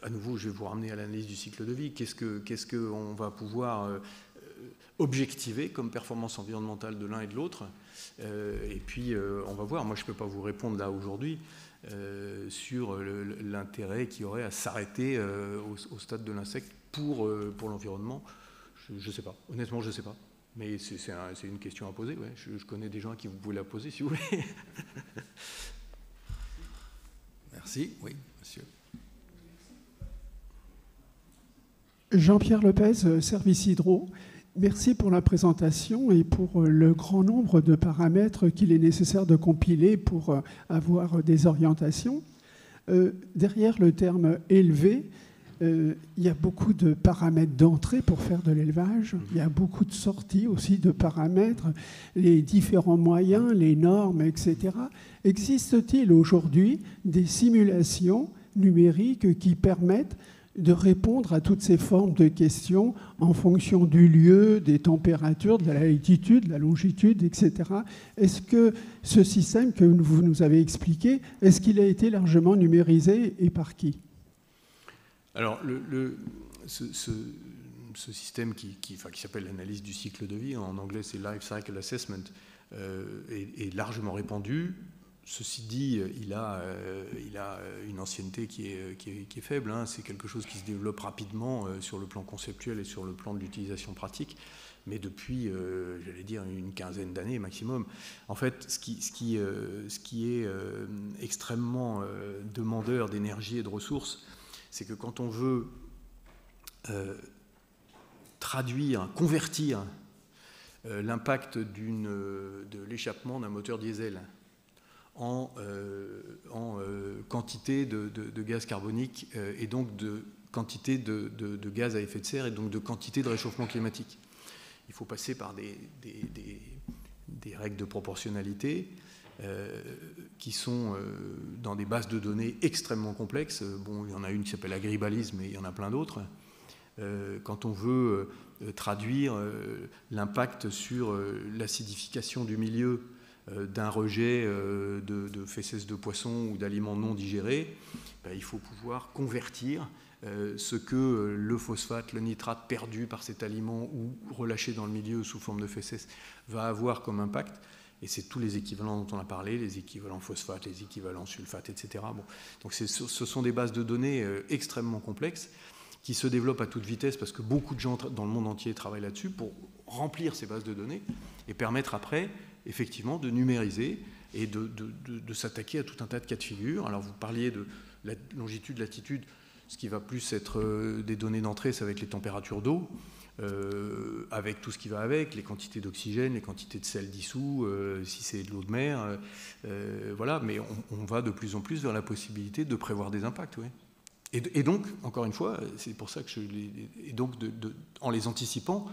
[SPEAKER 3] à nouveau, je vais vous ramener à l'analyse du cycle de vie. Qu'est-ce qu'on va pouvoir objectiver comme performance environnementale de l'un et de l'autre? Et puis, on va voir. Moi, je ne peux pas vous répondre là aujourd'hui sur l'intérêt qu'il y aurait à s'arrêter au stade de l'insecte pour l'environnement. Je ne sais pas. Honnêtement, je ne sais pas. Mais c'est une question à poser, ouais. Je connais des gens à qui vous pouvez la poser si vous voulez.
[SPEAKER 1] Merci, oui, monsieur.
[SPEAKER 8] Jean-Pierre Lopez, Service Hydro. Merci pour la présentation et pour le grand nombre de paramètres qu'il est nécessaire de compiler pour avoir des orientations. Derrière le terme élevé, il y a beaucoup de paramètres d'entrée pour faire de l'élevage. Il y a beaucoup de sorties aussi de paramètres, les différents moyens, les normes, etc. Existe-t-il aujourd'hui des simulations numériques qui permettent de répondre à toutes ces formes de questions en fonction du lieu, des températures, de la latitude, de la longitude, etc. Est-ce que ce système que vous nous avez expliqué, est-ce qu'il a été largement numérisé et par qui ?
[SPEAKER 3] Alors, ce système qui s'appelle l'analyse du cycle de vie, en anglais c'est Life Cycle Assessment, est largement répandu. Ceci dit, il a une ancienneté qui est faible. Hein. C'est quelque chose qui se développe rapidement sur le plan conceptuel et sur le plan de l'utilisation pratique, mais depuis, j'allais dire, une quinzaine d'années maximum. En fait, ce qui est extrêmement demandeur d'énergie et de ressources, c'est que quand on veut convertir l'impact de l'échappement d'un moteur diesel en quantité de gaz carbonique et donc de quantité de gaz à effet de serre et donc de quantité de réchauffement climatique. Il faut passer par des règles de proportionnalité qui sont dans des bases de données extrêmement complexes. Bon, il y en a une qui s'appelle Agribalise, mais il y en a plein d'autres. Quand on veut traduire l'impact sur l'acidification du milieu d'un rejet de fesses de poisson ou d'aliments non digérés, il faut pouvoir convertir ce que le phosphate, le nitrate perdu par cet aliment ou relâché dans le milieu sous forme de fesses va avoir comme impact. Et c'est tous les équivalents dont on a parlé, les équivalents phosphate, les équivalents sulfate, etc. Bon. Donc ce sont des bases de données extrêmement complexes qui se développent à toute vitesse parce que beaucoup de gens dans le monde entier travaillent là-dessus pour remplir ces bases de données et permettre après, effectivement, de numériser et de s'attaquer à tout un tas de cas de figure. Alors vous parliez de la longitude, latitude, ce qui va plus être des données d'entrée, ça va être les températures d'eau. Avec tout ce qui va avec, les quantités d'oxygène, les quantités de sel dissous, si c'est de l'eau de mer, voilà. Mais on va de plus en plus vers la possibilité de prévoir des impacts, oui. Et donc, encore une fois, c'est pour ça que en les anticipant,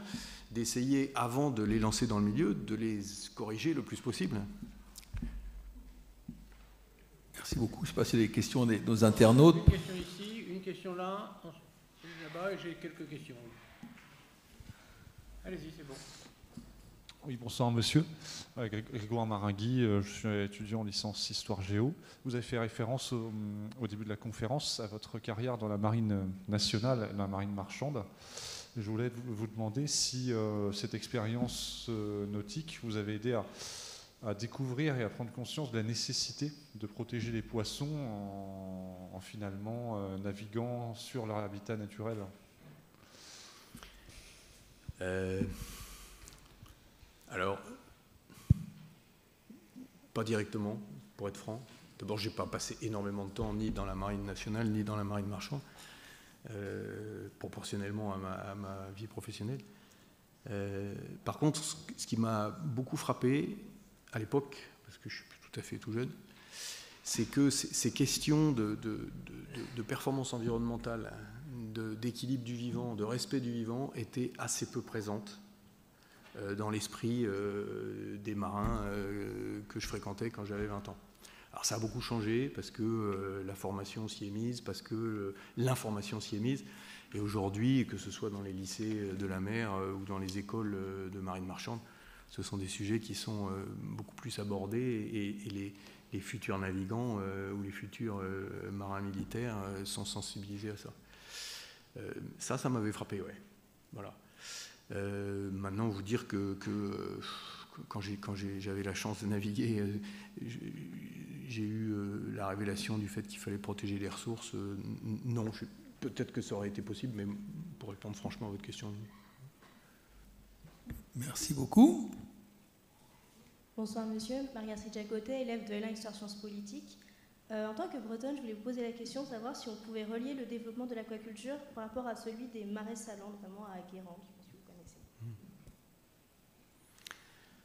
[SPEAKER 3] d'essayer, avant de les lancer dans le milieu, de les corriger le plus possible.
[SPEAKER 1] Merci beaucoup. Je ne sais pas si les questions de nos internautes.
[SPEAKER 2] Une question ici, une question là, là-bas, et j'ai quelques questions. Allez-y, c'est bon.
[SPEAKER 9] Oui, bonsoir monsieur. Grégoire Maringui, je suis étudiant en licence Histoire Géo. Vous avez fait référence au début de la conférence à votre carrière dans la marine nationale, la marine marchande. Je voulais vous demander si cette expérience nautique vous avait aidé à découvrir et à prendre conscience de la nécessité de protéger les poissons en finalement naviguant sur leur habitat naturel.
[SPEAKER 3] Alors, pas directement, pour être franc. D'abord, je n'ai pas passé énormément de temps ni dans la marine nationale, ni dans la marine marchande, proportionnellement à ma vie professionnelle. Par contre, ce qui m'a beaucoup frappé à l'époque, parce que je suis tout à fait tout jeune, c'est que ces questions de performance environnementale, d'équilibre du vivant, de respect du vivant, étaient assez peu présentes dans l'esprit des marins que je fréquentais quand j'avais 20 ans. Alors ça a beaucoup changé parce que la formation s'y est mise, parce que l'information s'y est mise. Et aujourd'hui, que ce soit dans les lycées de la mer ou dans les écoles de marine marchande, ce sont des sujets qui sont beaucoup plus abordés et les futurs navigants ou les futurs marins militaires sont sensibilisés à ça. Ça m'avait frappé, ouais. Voilà. Maintenant, vous dire que quand j'avais la chance de naviguer, j'ai eu la révélation du fait qu'il fallait protéger les ressources. Non, peut-être que ça aurait été possible, mais pour répondre franchement à votre question.
[SPEAKER 1] Merci beaucoup.
[SPEAKER 10] Bonsoir monsieur, Marie-Astrid Jacotet, élève de L1 Histoire Sciences Politiques. En tant que bretonne, je voulais vous poser la question de savoir si on pouvait relier le développement de l'aquaculture par rapport à celui des marais salants, notamment à Guérande, je ne sais pas si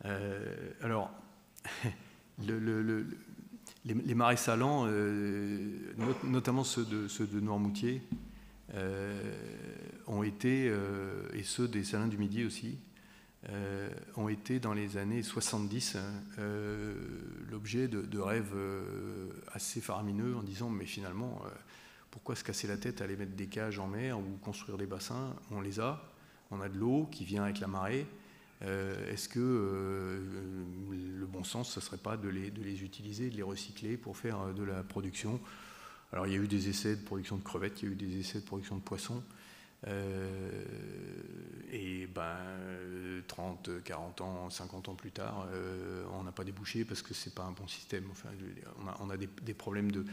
[SPEAKER 10] vous connaissez.
[SPEAKER 3] Alors, les marais salants, notamment ceux de Noirmoutier, ont été, et ceux des Salins du Midi aussi, ont été dans les années 70 l'objet de rêves assez faramineux en disant mais finalement pourquoi se casser la tête à aller mettre des cages en mer ou construire des bassins? On les a, on a de l'eau qui vient avec la marée. Est-ce que le bon sens ce ne serait pas de les utiliser, de les recycler pour faire de la production? Alors il y a eu des essais de production de crevettes, il y a eu des essais de production de poissons. Et 30, 40 ans, 50 ans plus tard, on n'a pas débouché parce que c'est pas un bon système. Enfin, on a des problèmes de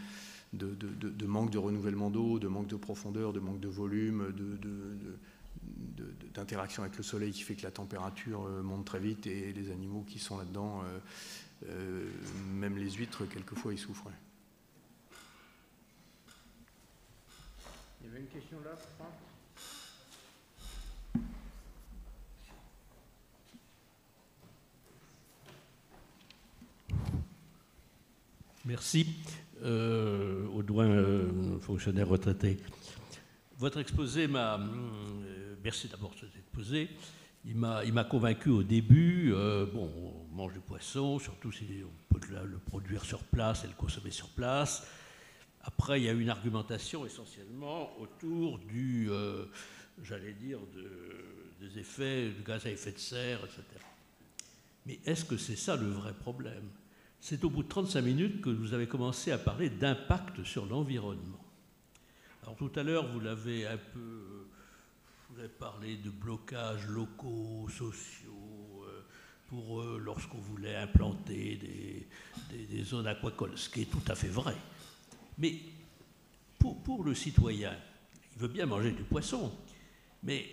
[SPEAKER 3] manque de renouvellement d'eau, de manque de profondeur, de manque de volume, d'interaction avec le soleil qui fait que la température monte très vite et les animaux qui sont là-dedans, même les huîtres, quelquefois, ils souffrent.
[SPEAKER 2] Il y avait une question là, je crois.
[SPEAKER 11] Merci. Audouin, fonctionnaire retraité. Votre exposé m'a... merci d'abord de cet exposé. Il m'a convaincu au début. Bon, on mange du poisson, surtout si on peut le produire sur place et le consommer sur place. Après, il y a une argumentation essentiellement autour j'allais dire, des effets de gaz à effet de serre, etc. Mais est-ce que c'est ça le vrai problème? C'est au bout de 35 minutes que vous avez commencé à parler d'impact sur l'environnement. Alors tout à l'heure, vous avez parlé de blocages locaux, sociaux, pour lorsqu'on voulait implanter des zones aquacoles, ce qui est tout à fait vrai. Mais pour le citoyen, il veut bien manger du poisson, mais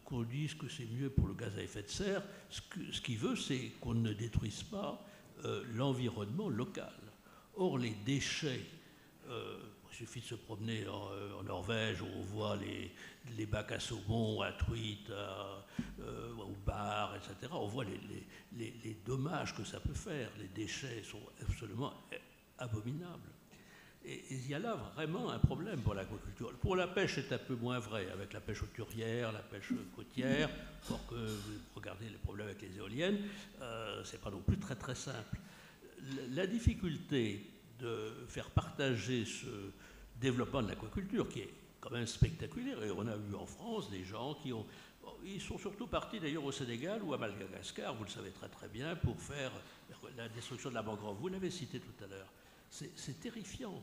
[SPEAKER 11] qu'on dise que c'est mieux pour le gaz à effet de serre, ce qu'il veut, c'est qu'on ne détruise pas l'environnement local. Or, les déchets, il suffit de se promener en Norvège où on voit les bacs à saumon, à truites, au bar, etc. On voit les dommages que ça peut faire. Les déchets sont absolument abominables. Et il y a là vraiment un problème pour l'aquaculture. Pour la pêche, c'est un peu moins vrai, avec la pêche hauturière, la pêche côtière, alors que vous regardez les problèmes avec les éoliennes, c'est pas non plus très très simple. La difficulté de faire partager ce développement de l'aquaculture, qui est quand même spectaculaire, et on a vu en France des gens qui ont... Ils sont surtout partis d'ailleurs au Sénégal ou à Madagascar, vous le savez très très bien, pour faire la destruction de la mangrove. Vous l'avez cité tout à l'heure. C'est terrifiant.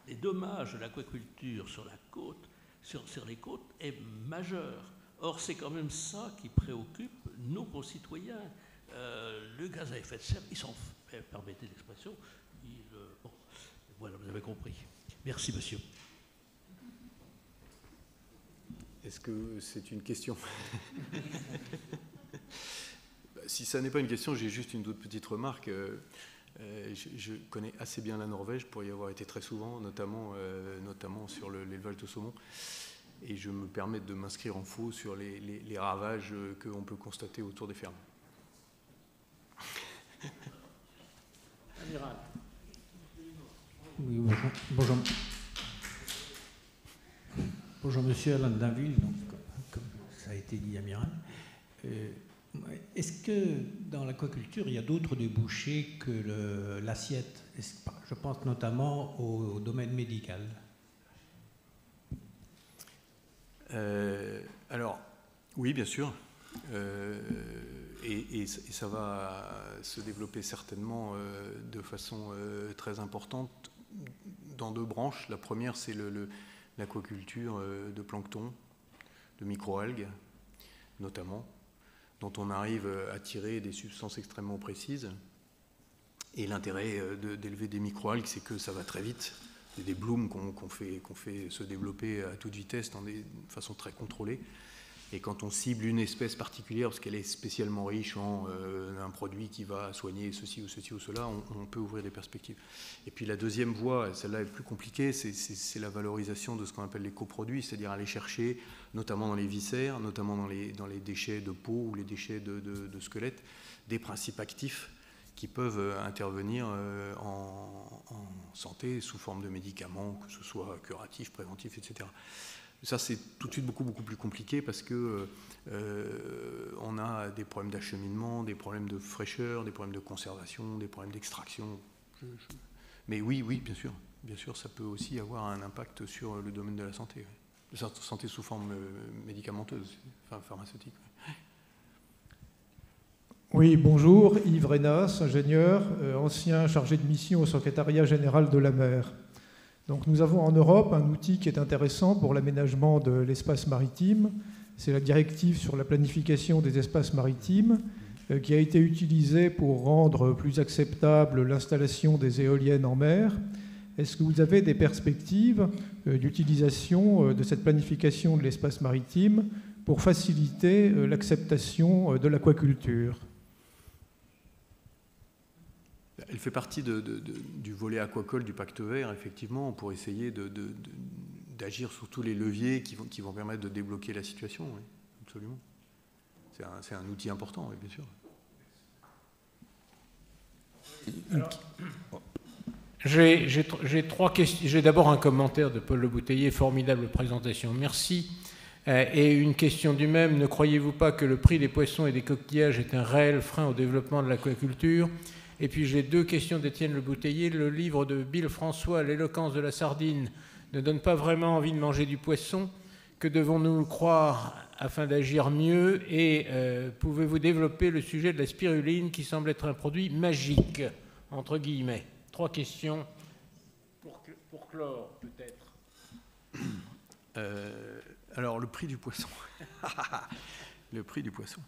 [SPEAKER 11] Les dommages de l'aquaculture sur la côte, sur les côtes, est majeur. Or, c'est quand même ça qui préoccupe nos concitoyens. Le gaz à effet de serre, ils s'en... Permettez l'expression. Bon, voilà, vous avez compris. Merci, monsieur.
[SPEAKER 3] Est-ce que c'est une question? Si ça n'est pas une question, j'ai juste une toute petite remarque. Je connais assez bien la Norvège pour y avoir été très souvent, notamment sur l'élevage de saumon. Et je me permets de m'inscrire en faux sur les ravages qu'on peut constater autour des fermes.
[SPEAKER 2] Amiral.
[SPEAKER 12] Oui, bonjour. Bonjour, monsieur Alain Dainville, donc, comme ça a été dit, amiral. Est-ce que dans l'aquaculture, il y a d'autres débouchés que l'assiette? Je pense notamment au domaine médical.
[SPEAKER 3] Alors, oui, bien sûr. Et ça va se développer certainement de façon très importante dans deux branches. La première, c'est l'aquaculture de plancton, de microalgues notamment, dont on arrive à tirer des substances extrêmement précises. Et l'intérêt d'élever des microalgues, c'est que ça va très vite. C'est des blooms qu'on fait se développer à toute vitesse de façon très contrôlée. Et quand on cible une espèce particulière, parce qu'elle est spécialement riche en un produit qui va soigner ceci ou cela, on peut ouvrir des perspectives. Et puis la deuxième voie, celle-là est plus compliquée, c'est la valorisation de ce qu'on appelle les coproduits, c'est-à-dire aller chercher, notamment dans les viscères, notamment dans les déchets de peau ou les déchets de squelette, des principes actifs qui peuvent intervenir en santé sous forme de médicaments, que ce soit curatifs, préventifs, etc. Ça, c'est tout de suite beaucoup plus compliqué parce que on a des problèmes d'acheminement, des problèmes de fraîcheur, des problèmes de conservation, des problèmes d'extraction. Mais oui, bien sûr, ça peut aussi avoir un impact sur le domaine de la santé. Oui. La santé sous forme médicamenteuse, enfin pharmaceutique.
[SPEAKER 13] Oui, bonjour, Yves Renas, ingénieur, ancien chargé de mission au secrétariat général de la mer. Donc nous avons en Europe un outil qui est intéressant pour l'aménagement de l'espace maritime. C'est la directive sur la planification des espaces maritimes qui a été utilisée pour rendre plus acceptable l'installation des éoliennes en mer. Est-ce que vous avez des perspectives d'utilisation de cette planification de l'espace maritime pour faciliter l'acceptation de l'aquaculture ?
[SPEAKER 3] Elle fait partie du volet aquacole du pacte vert, effectivement, pour essayer d'agir sur tous les leviers qui vont permettre de débloquer la situation, oui, absolument. C'est un outil important, oui, bien sûr.
[SPEAKER 2] J'ai trois questions. J'ai d'abord un commentaire de Paul Le Bouteiller, formidable présentation, merci. Et une question du même, ne croyez-vous pas que le prix des poissons et des coquillages est un réel frein au développement de l'aquaculture ? Et puis j'ai deux questions d'Étienne Le Bouteiller. Le livre de Bill François, L'éloquence de la sardine, ne donne pas vraiment envie de manger du poisson. Que devons-nous croire afin d'agir mieux ? Et pouvez-vous développer le sujet de la spiruline qui semble être un produit magique, entre guillemets ? Trois questions pour clore, peut-être.
[SPEAKER 3] Alors, le prix du poisson. Le prix du poisson.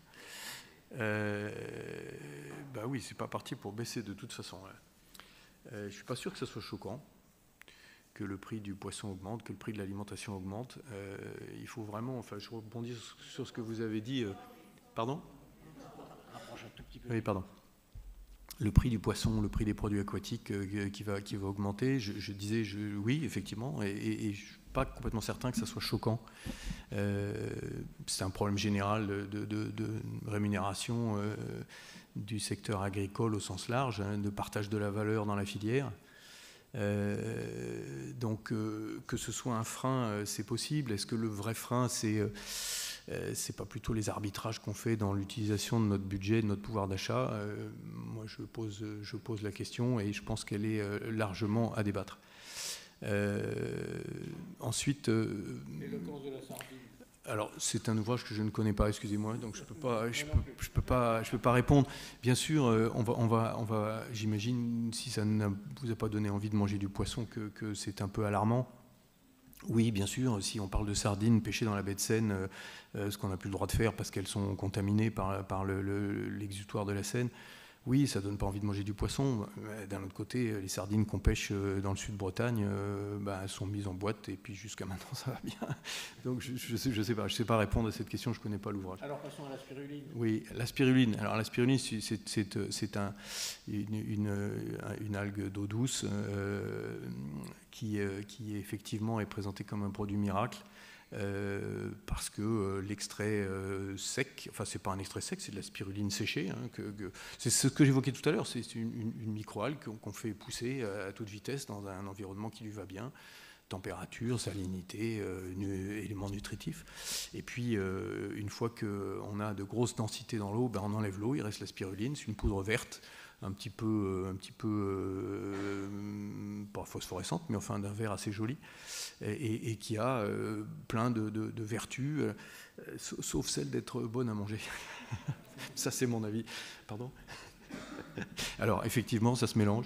[SPEAKER 3] Bah oui, c'est pas parti pour baisser de toute façon. Je suis pas sûr que ça soit choquant que le prix du poisson augmente, que le prix de l'alimentation augmente. Il faut vraiment, enfin, je rebondis sur ce que vous avez dit. Pardon ? Oui, pardon. Le prix du poisson, le prix des produits aquatiques qui va augmenter. Je disais, oui, effectivement, et je ne suis pas complètement certain que ça soit choquant. C'est un problème général de rémunération du secteur agricole au sens large, hein, de partage de la valeur dans la filière. Donc, que ce soit un frein, c'est possible. Est-ce que le vrai frein, c'est pas plutôt les arbitrages qu'on fait dans l'utilisation de notre budget, de notre pouvoir d'achat ? Moi, je pose la question et je pense qu'elle est largement à débattre. Ensuite, l'éloquence de la sardine. Alors, c'est un ouvrage que je ne connais pas, excusez-moi, donc je peux pas répondre. Bien sûr, on va, j'imagine, si ça ne vous a pas donné envie de manger du poisson, que c'est un peu alarmant. Oui, bien sûr, si on parle de sardines pêchées dans la baie de Seine, ce qu'on n'a plus le droit de faire parce qu'elles sont contaminées par l'exutoire de la Seine, oui, ça ne donne pas envie de manger du poisson. D'un autre côté, les sardines qu'on pêche dans le sud de Bretagne, elles sont mises en boîte et puis jusqu'à maintenant, ça va bien. Donc je sais pas répondre à cette question, je ne connais pas l'ouvrage. Alors passons à la spiruline. Oui, la spiruline. Alors la spiruline, c'est une algue d'eau douce qui effectivement est présentée comme un produit miracle. Parce que l'extrait sec, enfin c'est pas un extrait sec, c'est de la spiruline séchée, hein, c'est ce que j'évoquais tout à l'heure, c'est une microalgue qu'on fait pousser à toute vitesse dans un environnement qui lui va bien, température, salinité, éléments nutritifs. Et puis une fois qu'on a de grosses densités dans l'eau, on enlève l'eau, il reste la spiruline, c'est une poudre verte, un petit peu pas phosphorescente, mais enfin d'un vert assez joli, et qui a plein de vertus, sauf celle d'être bonne à manger. Ça, c'est mon avis. Pardon ? Alors, effectivement, ça se mélange.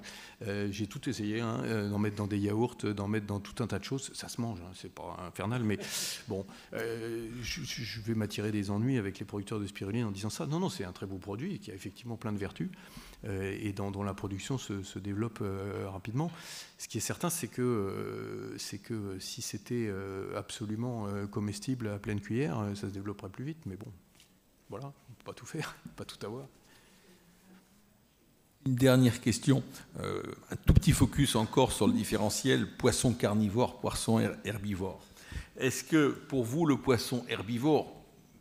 [SPEAKER 3] J'ai tout essayé, hein, d'en mettre dans des yaourts, d'en mettre dans tout un tas de choses. Ça se mange, hein, c'est pas infernal, mais bon, je vais m'attirer des ennuis avec les producteurs de spiruline en disant ça. Non, c'est un très beau produit qui a effectivement plein de vertus et dont la production se développe rapidement. Ce qui est certain, c'est que si c'était absolument comestible à pleine cuillère, ça se développerait plus vite. Mais bon, voilà, on ne peut pas tout faire, pas tout avoir.
[SPEAKER 1] Une dernière question, un tout petit focus encore sur le différentiel poisson carnivore, poisson herbivore. Est-ce que pour vous, le poisson herbivore,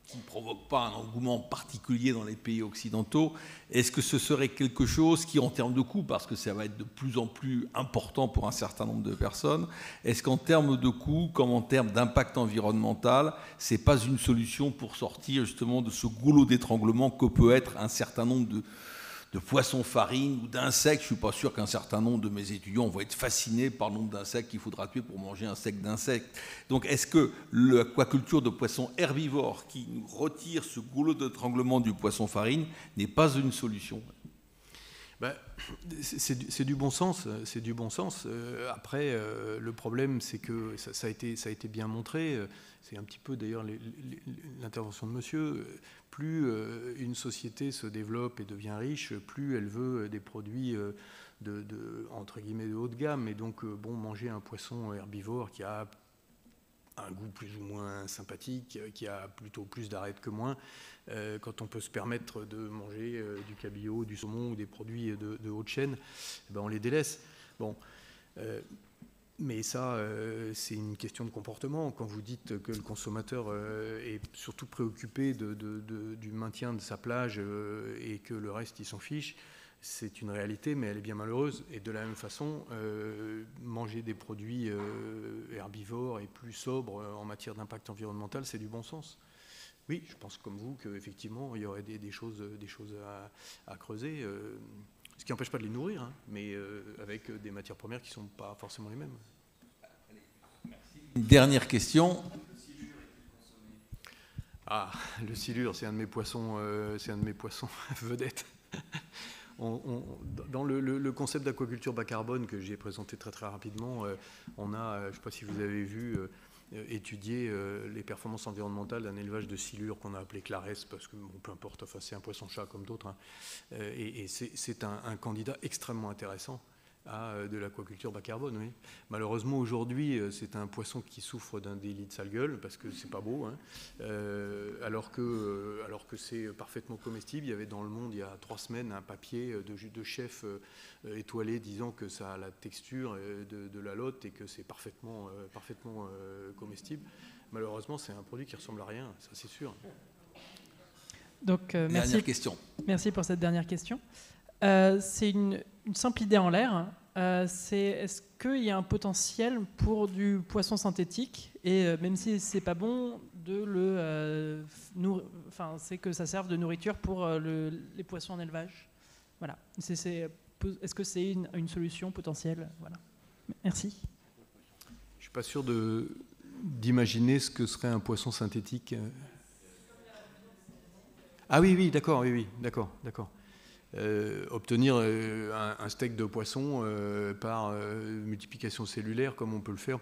[SPEAKER 1] qui ne provoque pas un engouement particulier dans les pays occidentaux, est-ce que ce serait quelque chose qui, en termes de coût, parce que ça va être de plus en plus important pour un certain nombre de personnes, est-ce qu'en termes de coût, comme en termes d'impact environnemental, ce n'est pas une solution pour sortir justement de ce goulot d'étranglement que peut être un certain nombre de poissons farine ou d'insectes? Je ne suis pas sûr qu'un certain nombre de mes étudiants vont être fascinés par le nombre d'insectes qu'il faudra tuer pour manger un steak d'insectes. Donc est-ce que l'aquaculture de poissons herbivores qui nous retire ce goulot d'étranglement du poisson farine n'est pas une solution?
[SPEAKER 3] C'est du bon sens. C'est du bon sens. Après, le problème, c'est que ça a été bien montré. C'est un petit peu d'ailleurs l'intervention de monsieur. Plus une société se développe et devient riche, plus elle veut des produits entre guillemets de haut de gamme. Et donc, manger un poisson herbivore qui a un goût plus ou moins sympathique, qui a plutôt plus d'arêtes que moins, quand on peut se permettre de manger du cabillaud, du saumon ou des produits de haute chaîne, on les délaisse. Bon. Mais ça, c'est une question de comportement. Quand vous dites que le consommateur est surtout préoccupé du maintien de sa plage et que le reste, il s'en fiche, c'est une réalité, mais elle est bien malheureuse. Et de la même façon, manger des produits herbivores et plus sobres en matière d'impact environnemental, c'est du bon sens. Oui, je pense comme vous qu'effectivement, il y aurait des choses à creuser. Ce qui n'empêche pas de les nourrir, hein, mais avec des matières premières qui ne sont pas forcément les mêmes.
[SPEAKER 1] Une dernière question.
[SPEAKER 3] Le silure, c'est un de mes poissons vedettes. Dans le concept d'aquaculture bas carbone que j'ai présenté très très rapidement, on a, je ne sais pas si vous avez vu, étudier les performances environnementales d'un élevage de silure qu'on a appelé Clarès, parce que peu importe, enfin, c'est un poisson-chat comme d'autres, hein, et c'est un candidat extrêmement intéressant à de l'aquaculture bas carbone. Oui. Malheureusement aujourd'hui c'est un poisson qui souffre d'un délit de sale gueule parce que c'est pas beau, hein, alors que c'est parfaitement comestible. Il y avait dans Le Monde il y a 3 semaines un papier de chef étoilé disant que ça a la texture de la lotte et que c'est parfaitement comestible. Malheureusement c'est un produit qui ressemble à rien, ça c'est sûr.
[SPEAKER 14] Donc
[SPEAKER 1] dernière question.
[SPEAKER 14] Merci pour cette dernière question. C'est une simple idée en l'air. Est-ce qu'il y a un potentiel pour du poisson synthétique et même si c'est pas bon, c'est que ça serve de nourriture pour les poissons en élevage. Voilà. Est-ce que c'est une solution potentielle? Voilà. Merci.
[SPEAKER 3] Je suis pas sûr d'imaginer ce que serait un poisson synthétique. Ah oui, d'accord, d'accord. Obtenir un steak de poisson par multiplication cellulaire, comme on peut le faire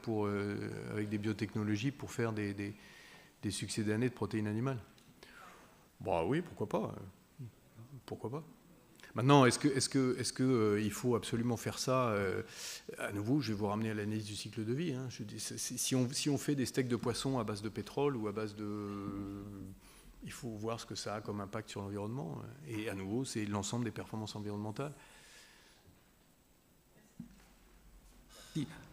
[SPEAKER 3] avec des biotechnologies pour faire des succédanés de protéines animales. Oui, pourquoi pas. Maintenant, est-ce que il faut absolument faire ça? À nouveau, je vais vous ramener à l'analyse du cycle de vie. Hein. Si on fait des steaks de poisson à base de pétrole ou à base de... Il faut voir ce que ça a comme impact sur l'environnement. Et à nouveau, c'est l'ensemble des performances environnementales.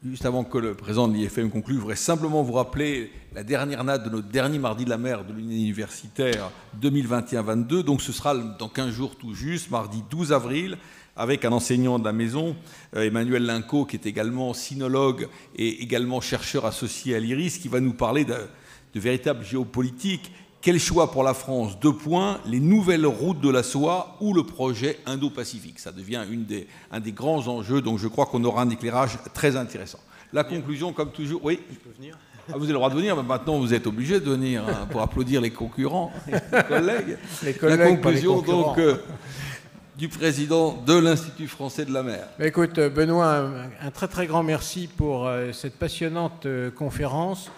[SPEAKER 1] Juste avant que le président de l'IFM conclue, je voudrais simplement vous rappeler la dernière note de notre dernier mardi de la mer de l'Union universitaire 2021-22. Donc ce sera dans 15 jours tout juste, mardi 12 avril, avec un enseignant de la maison, Emmanuel Linco, qui est également sinologue et également chercheur associé à l'IRIS, qui va nous parler de véritable géopolitique. Quel choix pour la France? 2 points, les nouvelles routes de la soie ou le projet Indo-Pacifique. Ça devient un des grands enjeux, donc je crois qu'on aura un éclairage très intéressant. La conclusion, comme toujours... Oui.
[SPEAKER 3] Je peux venir?
[SPEAKER 1] Vous avez le droit de venir, mais maintenant vous êtes obligé de venir pour applaudir les concurrents, les collègues.
[SPEAKER 6] Les collègues,
[SPEAKER 1] la conclusion, donc, du président de l'Institut français de la mer.
[SPEAKER 2] Écoute, Benoît, un très très grand merci pour cette passionnante conférence.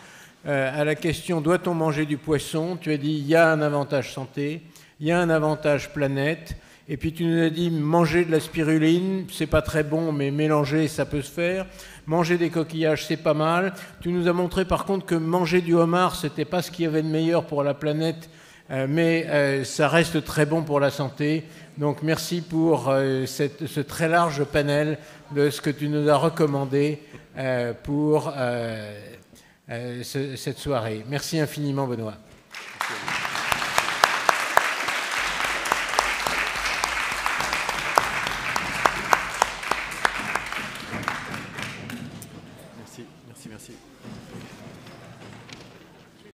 [SPEAKER 2] À la question « Doit-on manger du poisson ?», tu as dit « Il y a un avantage santé, il y a un avantage planète ». Et puis tu nous as dit manger de la spiruline, c'est pas très bon, mais mélanger, ça peut se faire. Manger des coquillages, c'est pas mal. Tu nous as montré par contre que manger du homard, c'était pas ce qu'il y avait de meilleur pour la planète, mais ça reste très bon pour la santé. Donc merci pour ce très large panel de ce que tu nous as recommandé pour cette soirée. Merci infiniment, Benoît.